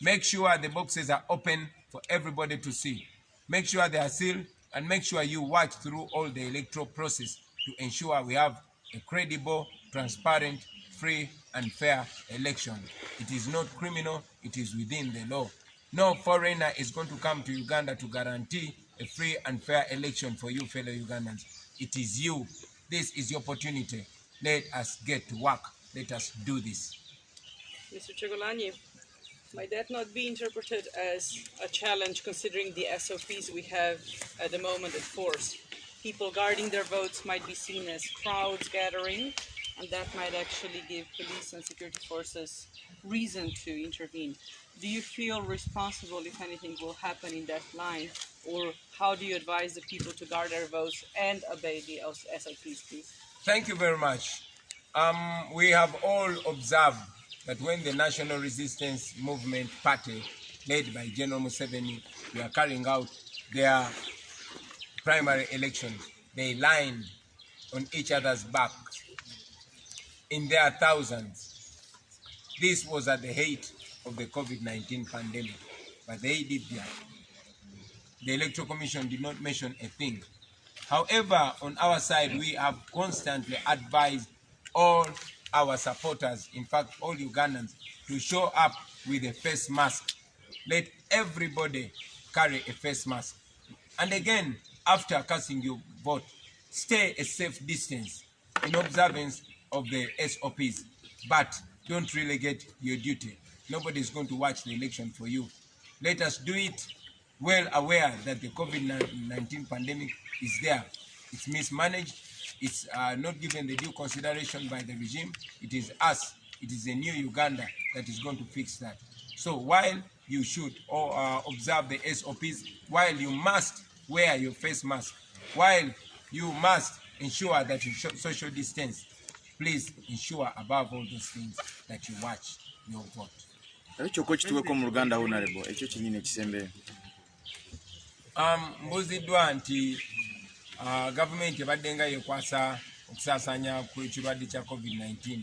Make sure the boxes are open for everybody to see. Make sure they are sealed, and make sure you watch through all the electoral process to ensure we have a credible, transparent, free and fair election. It is not criminal, it is within the law. No foreigner is going to come to Uganda to guarantee a free and fair election for you fellow Ugandans. It is you. This is your opportunity. Let us get to work. Let us do this. Mr. Chegolani, might that not be interpreted as a challenge considering the SOPs we have at the moment in force? People guarding their votes might be seen as crowds gathering, and that might actually give police and security forces reason to intervene. Do you feel responsible if anything will happen in that line, or how do you advise the people to guard their votes and obey the SOPs, please? Thank you very much. We have all observed that when the National Resistance Movement Party, led by General Museveni, were carrying out their primary elections, they lined on each other's backs in their thousands. This was at the height of the COVID-19 pandemic, but they did that. The Electoral Commission did not mention a thing. However, on our side, we have constantly advised all our supporters, in fact, all Ugandans, to show up with a face mask. Let everybody carry a face mask. And again, after casting your vote, stay a safe distance in observance of the SOPs, but don't relegate your duty. Nobody is going to watch the election for you. Let us do it well aware that the COVID-19 pandemic is there. It's mismanaged. It's not given the due consideration by the regime. It is us. It is a new Uganda that is going to fix that. So while you should observe the SOPs, while you must wear your face mask, while you must ensure that you social distance, please ensure above all those things that you watch your vote. Ekyo kituweko mu Luganda honorable ekyo kinyine kisembe. Mbuziddwa nti government ebadde nga yekwasa okusaasaanya kw'ekirwadde kya COVID-19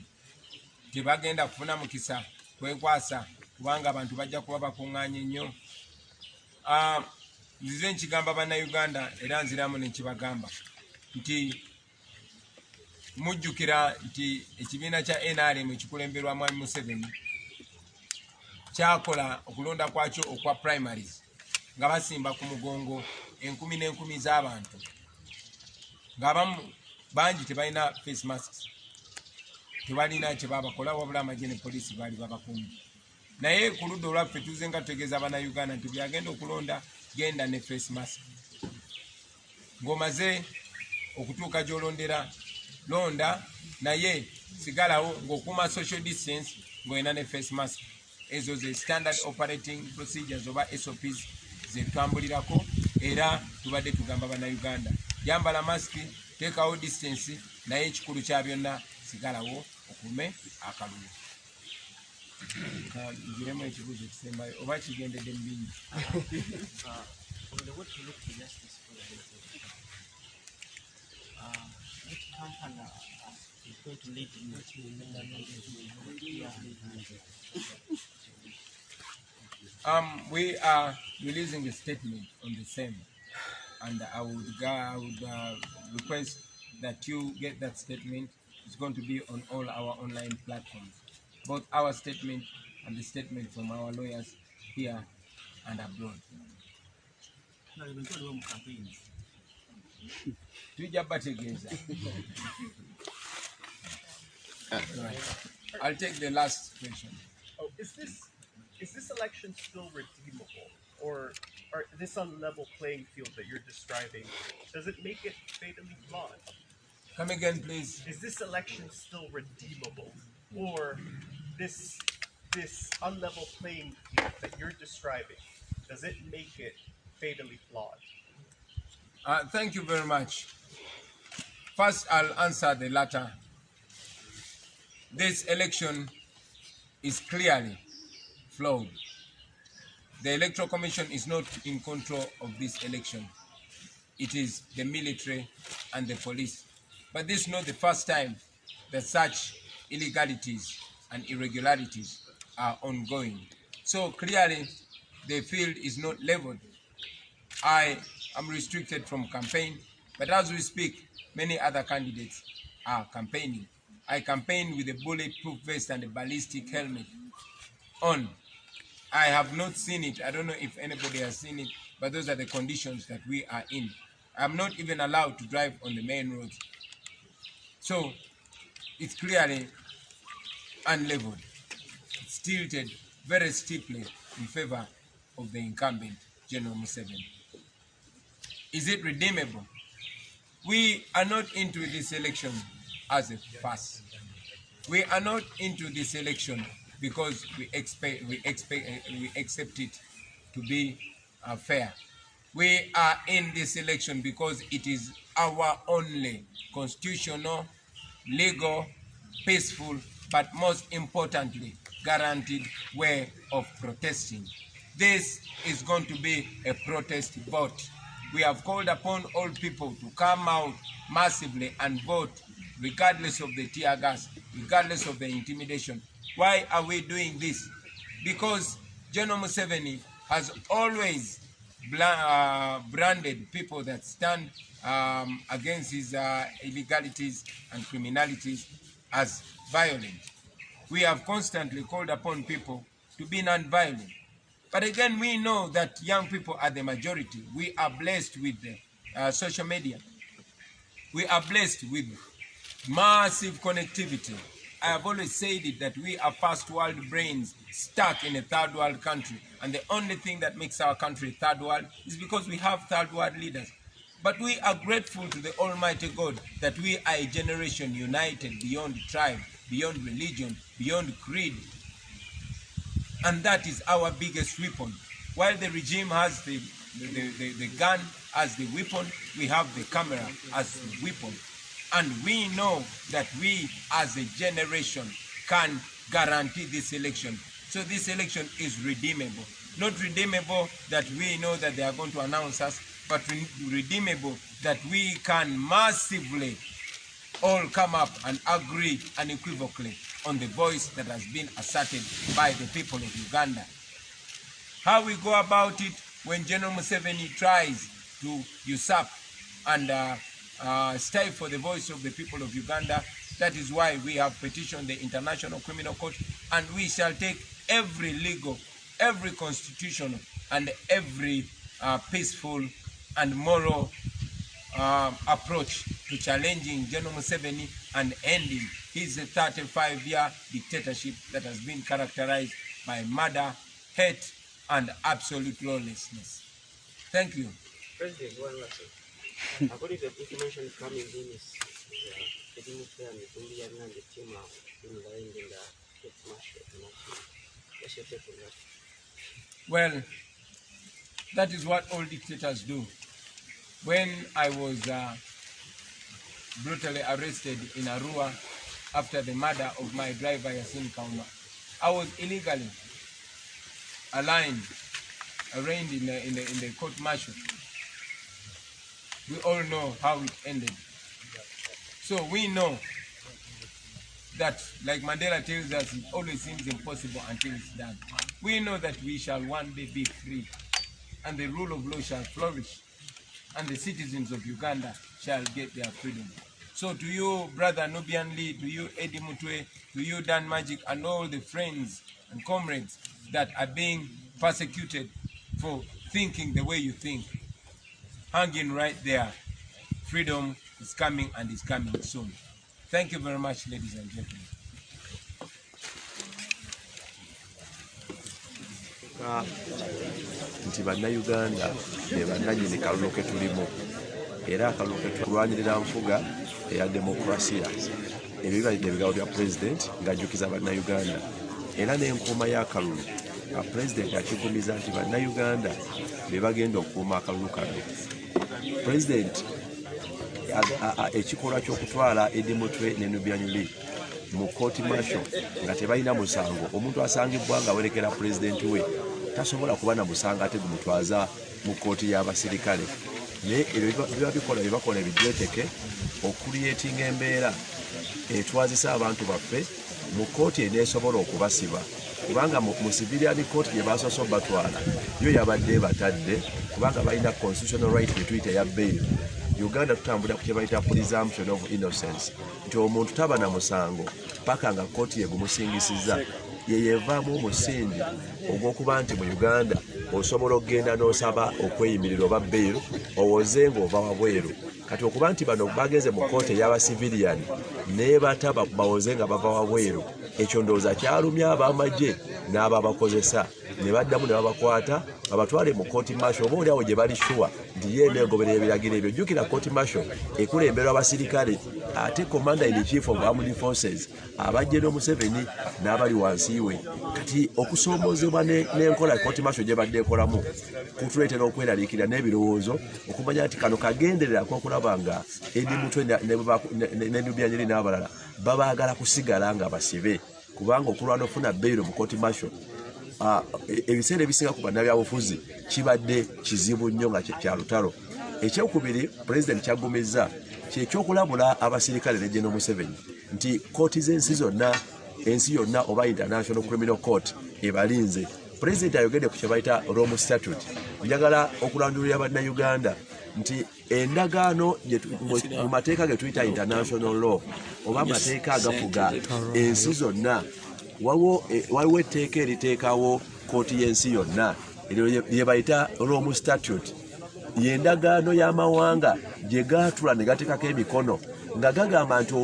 tebagenda kufuna mukisa kwekwasa kubanga abantu bajja kuba bakuŋŋaanye nnyo. Nzize nkigamba bannayuganda era nziramu nekibagamba nti mujjukira nti ekibiina kya NRM ekikulemberwa Mwami Museveni kyakola okulonda kwakyo okwa primaries nga basimba ku mugongo enkumi n'enkumi z'abantu ng'abamu bangi tebalina face masks, tebalina kye babakola wabula amagye ne poliisi baali babakumye. Naye ku ludda olwaffe tuze nga tutegeeza Bannayuganda nti buli agenda okulonda genda ne face mask. Ng'omaze okutuuka gy'olondera londa naye sigalawo ng'okuuma social distance ng'olina ne face mask. Ezo ze standard operating procedures oba SOPs ze tutambulirako era tubadde tugamba Bannayuganda yambala masiki, teekawo distance, naye ekikulu kya byonna sigalawo okuume akalulu. Ngiremu ekibuuzo ekisembayo oba kigendedde mu bingi. We are releasing a statement on the same, and I would request that you get that statement. It's going to be on all our online platforms, both our statement and the statement from our lawyers here and abroad. I'll take the last question. Oh, is this election still redeemable, or this unlevel playing field that you're describing, does it make it fatally flawed? Come again, please. Is this election still redeemable, or this unlevel playing field that you're describing, does it make it fatally flawed? Thank you very much. First, I'll answer the latter. This election is clearly flawed. The Electoral Commission is not in control of this election. It is the military and the police. But this is not the first time that such illegalities and irregularities are ongoing. So clearly, the field is not leveled. I am restricted from campaign, but as we speak, many other candidates are campaigning. I campaign with a bulletproof vest and a ballistic helmet on. I have not seen it. I don't know if anybody has seen it, but those are the conditions that we are in. I'm not even allowed to drive on the main roads. So it's clearly unleveled. It's tilted very steeply in favor of the incumbent, General Museveni. Is it redeemable? We are not into this election as a farce. We are not into this election because we accept it to be fair. We are in this election because it is our only constitutional, legal, peaceful, but most importantly, guaranteed way of protesting. This is going to be a protest vote. We have called upon all people to come out massively and vote regardless of the tear gas, regardless of the intimidation. Why are we doing this? Because General Museveni has always branded people that stand against his illegalities and criminalities as violent. We have constantly called upon people to be non-violent. But again, we know that young people are the majority. We are blessed with the social media. We are blessed with massive connectivity. I have always said it, that we are first world brains stuck in a third world country. And the only thing that makes our country third world is because we have third world leaders. But we are grateful to the Almighty God that we are a generation united beyond tribe, beyond religion, beyond creed. And that is our biggest weapon. While the regime has the gun as the weapon, we have the camera as the weapon. And we know that we as a generation can guarantee this election. So this election is redeemable. Not redeemable that we know that they are going to announce us, but redeemable that we can massively all come up and agree unequivocally on the voice that has been asserted by the people of Uganda. How we go about it when General Museveni tries to usurp and stifle the voice of the people of Uganda, that is why we have petitioned the International Criminal Court, and we shall take every legal, every constitutional, and every peaceful and moral approach to challenging General Museveni and ending his 35-year dictatorship that has been characterized by murder, hate, and absolute lawlessness. Thank you. President, one last thing. According to the information coming in is the team and the team are in the end in the marshal. What's your take on that? Well, that is what all dictators do. When I was brutally arrested in Arua after the murder of my driver Yasin Kauma, I was illegally arraigned in the court martial. We all know how it ended. So we know that, like Mandela tells us, it always seems impossible until it's done. We know that we shall one day be free, and the rule of law shall flourish, and the citizens of Uganda shall get their freedom. So to you, Brother Nubian Lee, to you, Eddie Mutwe, to you, Dan Magic, and all the friends and comrades that are being persecuted for thinking the way you think, hanging right there. Freedom is coming, and is coming soon. Thank you very much, ladies and gentlemen. Nti bannayuganda be bannannyini kalulu ke tulimu, era akalulu ke tulwanirira nfuga eya demokrasiya, ebiba ebigambo bya pulezidenti ng'ajjukiza bannayuganda, era n'enkuuma y'akalulu pulezidenti akigumiza nti bannayuganda be bagenda okukuuma akalulu kano. Pulezidenti ekikolwa ky'okutwala Eddie Mutwe ne Nubian Lee mu kooti martial nga tebalina musango, omuntu asangibwa nga awerekera pulezidenti we tasobola kuba na musango ate gumutwaza mu kooti y'abasirikale. Naye biba bakola ebidyeteke okuliyetinga embeera etwazisa abantu baffe mu kooti eneesobola okubasiba, kubanga mu civilian court gye basoose batwala yo yabadde batadde, kubanga balina constitutional right gye tuyita ya bail. Uganda tutambulira ku kye bayita presumption of innocence, nti omuntu taba na musango paka nga kooti yegumusingisizza, yeyevaamu omusingi ogw'okuba nti mu Uganda osobola okugenda n'osaba okweyimirira oba bail owoze ng'ova wabweru. Kati okuba nti bano bagenze mu kooti ey'abasiviliani ne bataba bawoze nga bava wabweru, ekyo ndowooza kyalumya ab'amagye n'ababakozesa, ne baddamu ne babakwata babatwale mu kooti martial, oba oliawo gye bali shuwa nti yeena egoberera ebiragiro ebyo. Jjukira kooti martial ekulemberwa abasirikale, ate commander in chief of armed forces abajje n'Omuseveni n'abali wansi we. Kati okusoomoozebwa n'enkola kooti martial gye badde ekolamu kutuleetera okweraliikirira n'ebirowoozo okumanya nti kano kagenderera kw'okulaba nga Eddie Mutwe ne Nubian Lee n'abalala babaagala kusigala nga basibe, kubanga okulwana ofuna bail mu kooti martial ebiseera ebisinga ku bannabyabufuzi kibadde kizibu nnyo nga kya lutalo. Ekyokubiri, pulezidenti kyagumizza kyekyokulabula abasirikale ne General Museveni nti kooti z'ensi zonna, ensi yonna oba International Criminal Court ebalinze. Pulezidenti ayogedde ku kye bayita Rome Statute. Njagala okulandulira bannayuganda nti endagaano mu mateeka ge tuyita international law oba amateeka agafuga ensi zonna, waliwo etteeka eriteekawo kooti y'ensi yonna lye bayita Rome Statute. Y'endagaano y'amawanga gye gaatula ne gateekako emikono nga gagamba nti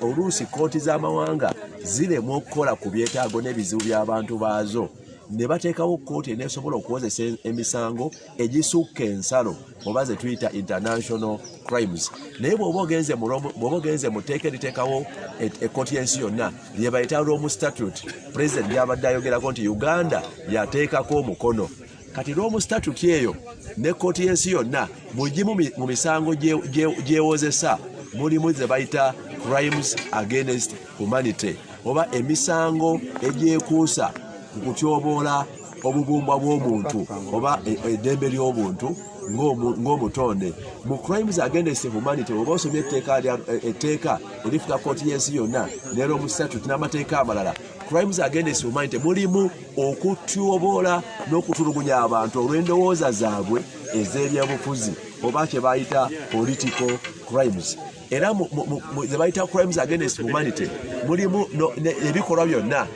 oluusi kooti z'amawanga zirema okukola ku byetaago n'ebizibu by'abantu baazo ne bateekawo kooti eneesobola okuwozesa emisango egisukka ensalo oba ze tuyita international crimes. Naye bw'oba ogenze mu tteeka eriteekawo ekkooti y'ensi yonna lye bayita Rome Statute, President byabadde ayogerako nti Uganda yateekako omukono. Kati Rome Statute eyo ne kkooti y'ensi yonna mugimu mu misango gyewozesa mulimu ze bayita crimes against humanity oba emisango egyekuusa kutyoboola obubumbwa bw'omuntu oba eddembe ly'obuntu ng'omutonde. Mu crimes against humanity oba osomye etteeka erifuga kkooti y'ensi yonna ne Rome Statute n'amateeka amalala, crimes against humanity mulimu okutyoboola n'okutulugunya abantu olw'endowooza zaabwe ez'ebyobufuzi oba kye bayita political crimes. Era ze bayita crimes against humanity mulimu ebikolwa byonna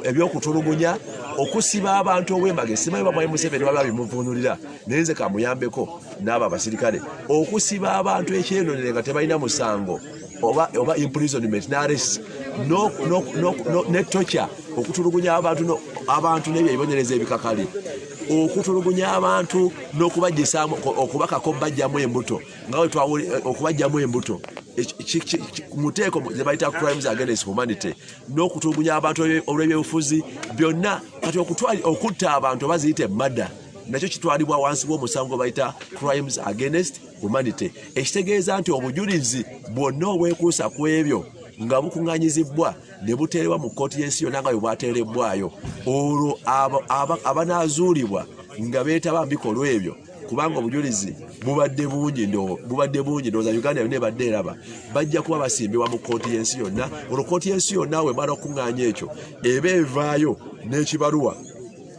ebyokutulugunya, okusiba abantu obwemage. Simanyi bamwayi Museveni baba bimuvuunulira naye nze kamuyambeko n'abo abasirikale, okusiba abantu ekyenoonere nga tebalina musango oba imprisonment n'arrest ne torture, okutulugunya abantu n'ebyo ebibonereza ebikakali, okutulugunya abantu n'okubajjisaamu okubakako bajjamu embuto nga we okubajjamu embuto muteeko ze bayita crimes against humanity, n'okutulugunya abantu olw'ebyobufuzi byonna. Kati okutta abantu oba ziyite murder nakyo kitwalibwa wansi w'omusango bayita crimes against humanity. Ekitegeeza nti obujulizi bwonna obwekuusa ku ebyo nga bukuŋŋaanyizibwa ne buteerebwa mu kkooti y'ensi yonna nga bwe bwateerebbwayo, olwo abanaazuulibwa nga beetaba mu bikolwa ebyo, kubanga obujulizi bubadde bungi ndowooza Uganda yonna ebadde eraba, bajja kuba basimbibwa mu kkooti y'ensi yonna. Olwo kkooti y'ensi yonna wemala okuŋŋaanya ekyo eba evaayo n'ekibaluwa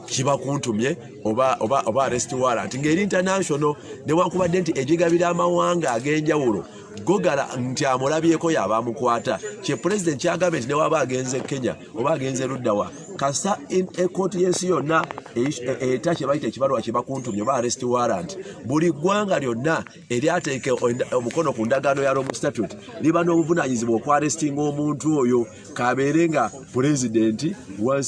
kiba kuntumye oba arrest warrant ng'eri international, newankubadde nti egigabira amawanga ag'enjawulo gogala nti amulabyeko yaba amukwata. Kye President kyagambye nti newaba agenze Kenya oba agenze luddawa kasa ekkooti y'ensi yonna eta kye bayita ekibaluwa kiba kuntumye oba arrest warrant, buli ggwanga lyonna eryateeka omukono ku ndagaano ya Rome Statute liba n'obuvunaanyizibwa okwarestinga omuntu oyo, kabeere nga pulezidenti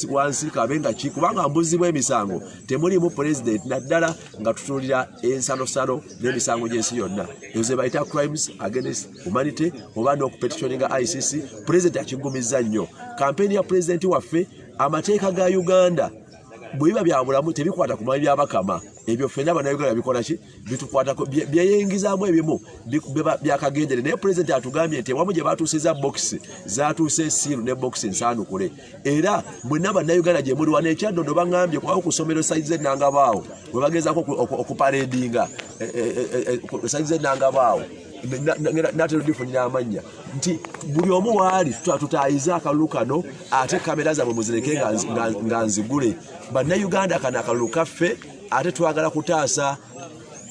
wansi kabe ki, kubanga mbuzibwa emisango temulimu pulezidenti naddala nga tutuulira ensalosalo n'emisango gy'ensi yonna. Ezo ze bayita crimes against humanity oba n'okupetitioninga ICC. Pulezidenti akigumizza nnyo. Kampeni ya pulezidenti waffe, amateeka ga Uganda bwe bya bulamu tebikwata ku mwami by'abakama, ebyo ffenna bannayuganda bikola ki bitukwatako byeyingizaamu ebimu byakagendere. Naye pulezidenti atugambye nti wamu gye batuusiza bokisi zatuuse siiru ne bokisi nsaanukule, era mwenna bannayuganda gye muli wano ekyaddondo baŋŋambye kubawo ku ssomero sayizi ennangabaawo bwe bagezaako okupareedinga sayizi ennangabaawo natero difunira amanya nti buli omu waali tutaayiza akalulu kano ate kamera zaabwe muzireke nga nzigule. Bannayuganda kano akalulu kaffe ate twagala kutaasa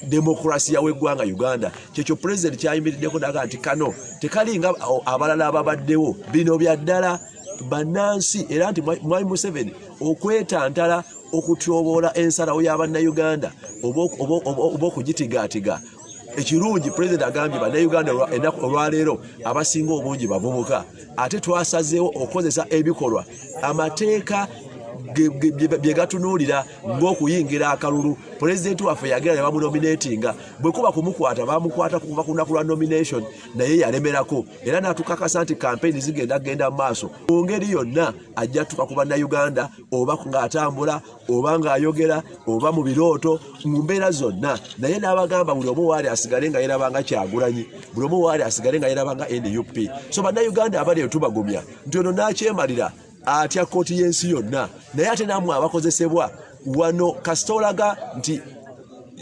demokrasiya w'eggwanga Uganda. Kyekyo pulezidenti kyayimiriddeko naga nti kano tekalinga abalala ababaddewo, bino bya ddala bannansi. Era nti mwami Museveni okwetantala okutyoboola ensalawo y'abannayuganda oba okugitigaatiga, ekirungi pulezidenti agambye bannayuganda olwaleero abasinga obungi bavubuka, ate twasazeewo okukozesa ebikolwa amateeka bye gatunuulira ng'okuyingira akalulu. Pulezidenti waffe yagera ne bamunominatinga, bwe kuba kumukwata bamukwata kuva ku lunaku lwa nomination, naye yalemerako. Era n'atukakasa nti kampeyini zigenda mu maaso mu ngeri yonna ajja tuka ku bannayuganda, oba ng'atambula oba ng'ayogera oba mu birooto, mu mbeera zonna. Naye n'abagamba buli omu waali asigale nga yerabanga Kyagulanyi, buli omu waali asigale nga yerabanga NUP. So bannayuganda abali etubagumya nti ono n'akyemalira atya kkooti y'ensi yonna, naye ate nammwe abakozesebwa wano kasitolaga nti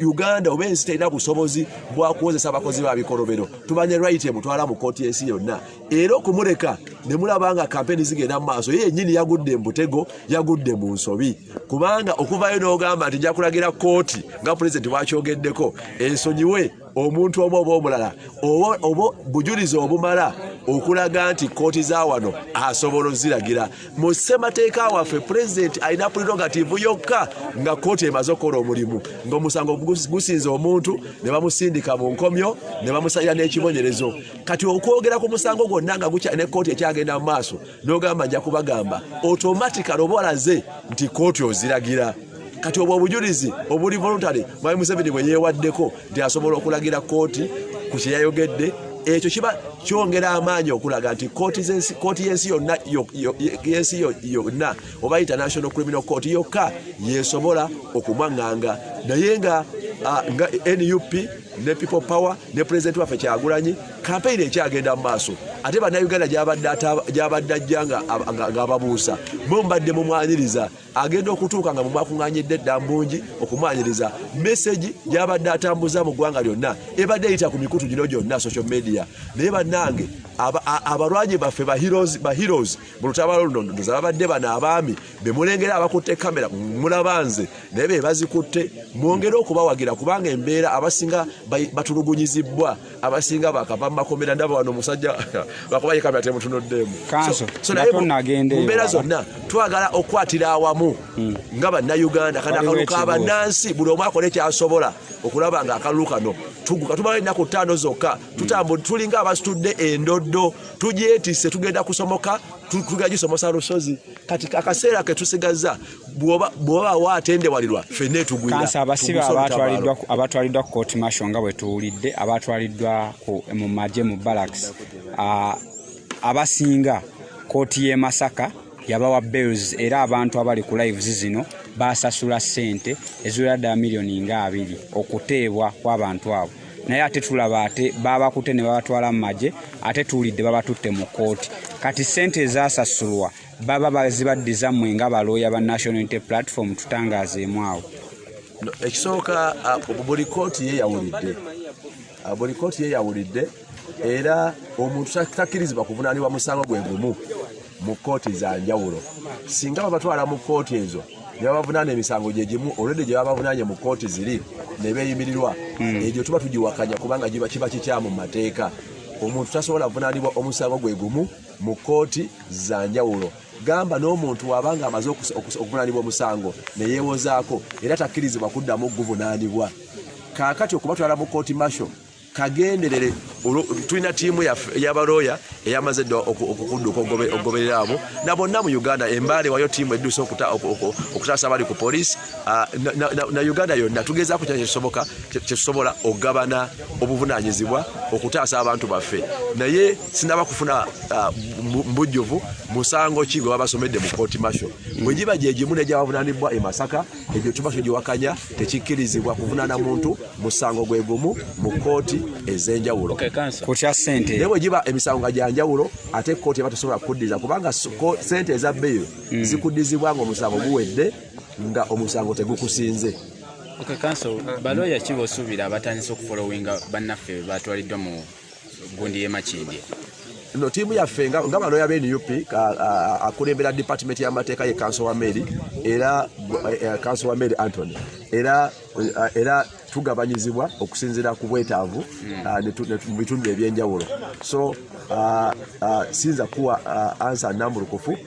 Uganda oba ensi terina busobozi bwa kukozesa abakozi ba bikolobero, tumanye right emutwala mu kkooti y'ensi yonna, era okumuleka ne mulabanga campaign zigenda maaso ye nyini yagudde mbutego yagudde mu nsobi kubanga okuvayo n'ogamba nti nja kulagira kooti nga president bw'akyogeddeko ensonyiwe omuntu omu oba omulala oba bujulizi obumala okulaga nti kooti za wano asobola oziragira mu ssemateeka waffe president alina prerogative yokka nga kooti emaze okukola omulimu ng'omusango gusinze omuntu ne bamusindika mu nkomyo ne bamusalira n'ekibonyerezo kati okwogera ku musango gwonna nga ne kooti ekyagenda mu maaso n'ogamba nja kubagamba automatically oba olaze nti kooti oziragira kati obwo obujulizi obuli voluntary Mwami Museveni bwe yeewaddeko nti asobola okulagira kooti ku kye yayogedde ekyo kiba kyongera amaanyi okulaga nti kooti y'ensi yonna oba International Criminal Court yokka yeesobola okumwaŋŋanga naye nga NUP ne People Power ne President waffe Kyagulanyi campaign ekyagenda mu maaso ate bannayuganda gy'abadde ajja ng'ababuusa mumbadde mumwanyiriza agenda okutuuka nga mumwakuŋŋaanyidde edda mbungi okumwanyiriza message gy'abadde atambuza mu ggwanga lyonna ebadde eyita ku mikutu gino gyonna social media naye bannange abalwanyi baffe ba heroes mu lutabaalo luno ndoza babadde bano abaami be mulengera abakutte kamera mulabanze naye be bazikutte mwongere okubawagira kubanga embeera abasinga batulugunyizibwa abasinga bakava mu makomera ndaba wano omusajja bakubaye kamera temutunoddemu mu mbeera zonna twagala okukwatira awamu nga bannayuganda kana akalulu k'abannansi buli omu akole ekyasobola okulaba nga akalulu kano tumala ennaku 5 zokka tulinga abasitudde endoddo tugyetisse tugenda kusomoka tugenda gisomosa lusozi kati akaseera ke tusigaza bw'oba waatendewalirwa ffenna etugwira kansa abasibe abatwaliddwa ku court martial nga bwe tuwulidde abatwaliddwa mu magye mu barracks abasinga kooti y'e Masaka yabawa bills era abantu abali ku lives zino basasula ssente eziwera ddala miliyoni nga 2 okuteebwa kw'abantu abo naye ate tulaba ate babakutte ne babatwala mu magye ate tuwulidde babatutte mu kooti kati ssente ezasasulwa baba bazibaddiza mmwe nga balooya ba National Unity Platform tutangaazeemu awo ekisooka buli kooti yeyawulidde era omuntu takkirizibwa kuvunaanibwa musango gwe gumu mu kooti za njawulo singa babatwala mu kooti ezo ne babavunaana emisango gye gimu olwedde gye babavunaanye mu kooti ziri ne beeyimirirwa egyo tuba tugiwakanya kubanga kiba kikyamu mu mateeka omuntu tasobola kuvunaanibwa omusango gwe gumu mu kooti za njawulo gamba n'omuntu wabanga amaze okuvunaanibwa omusango ne yeewozaako era takkirizibwa kuddamu guvunaanibwa kaakati okubatwala mu kooti martial kagenderere tulina tiimu ey'abalooya eyamaze dda okukudduka okugoberera abo na bonna mu Uganda embaale wayo tiimu edduse okutaasa abali ku poliisi na Uganda yonna tugezaako kyetusobola okugabana obuvunaanyizibwa okutaasa abantu baffe naye sinaba kufuna mbujjuvu musango ki gwe babasomedde mu kooti martial bwe giba gye gimu n'egyabavunaanibwa e Masaka egyo tuba tugiwakanya tekikkirizibwa kuvunaana muntu musango gwe gumu mu kooti ez'enjawulo kutya ssente naye bwe giba emisango nga gya njawulo ate kooti eba tesobola kukuddiza kubanga ssente eza bbeeyo zikuddizibwa nga omusango guwedde nga omusango tegukusinze balooya ki b'osuubira abatandise okufolowinga bannaffe batwaliddwa mu gundi y'e Makindye no tiimu yaffe nga balooya b'NUP akulembera department y'amateeka ye Council wa Mary era Council wa Mary Anthony era tugabanyizibwa okusinziira ku bwetaavu mu bitundu ebyenjawulo so sinza kuwa ansa nambulukufu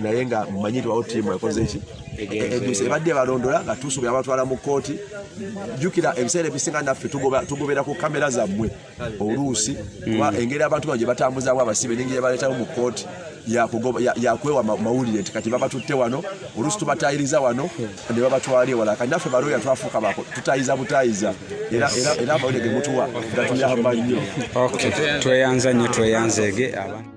naye nga mmanyirwawo tiimu ekoze eki ebadde balondola nga tusuubira abatwala mu kooti jjukira ebiseera ebisinga naffe tugobera ku kamera zammwe oluusi kuba engeri abantu bano gye batambuzaamu abasibe n'engeri baleetawo mu kooti yakwewa mawulire nti kati babatutte wano oluusi tubatayiriza wano ne babatwala ewala kati naffe balooya twafuuka tutayiza butayiza era amawulire ge mutuwa gatuyamba nnyo tweyanza nnyo tweyanzeege abantu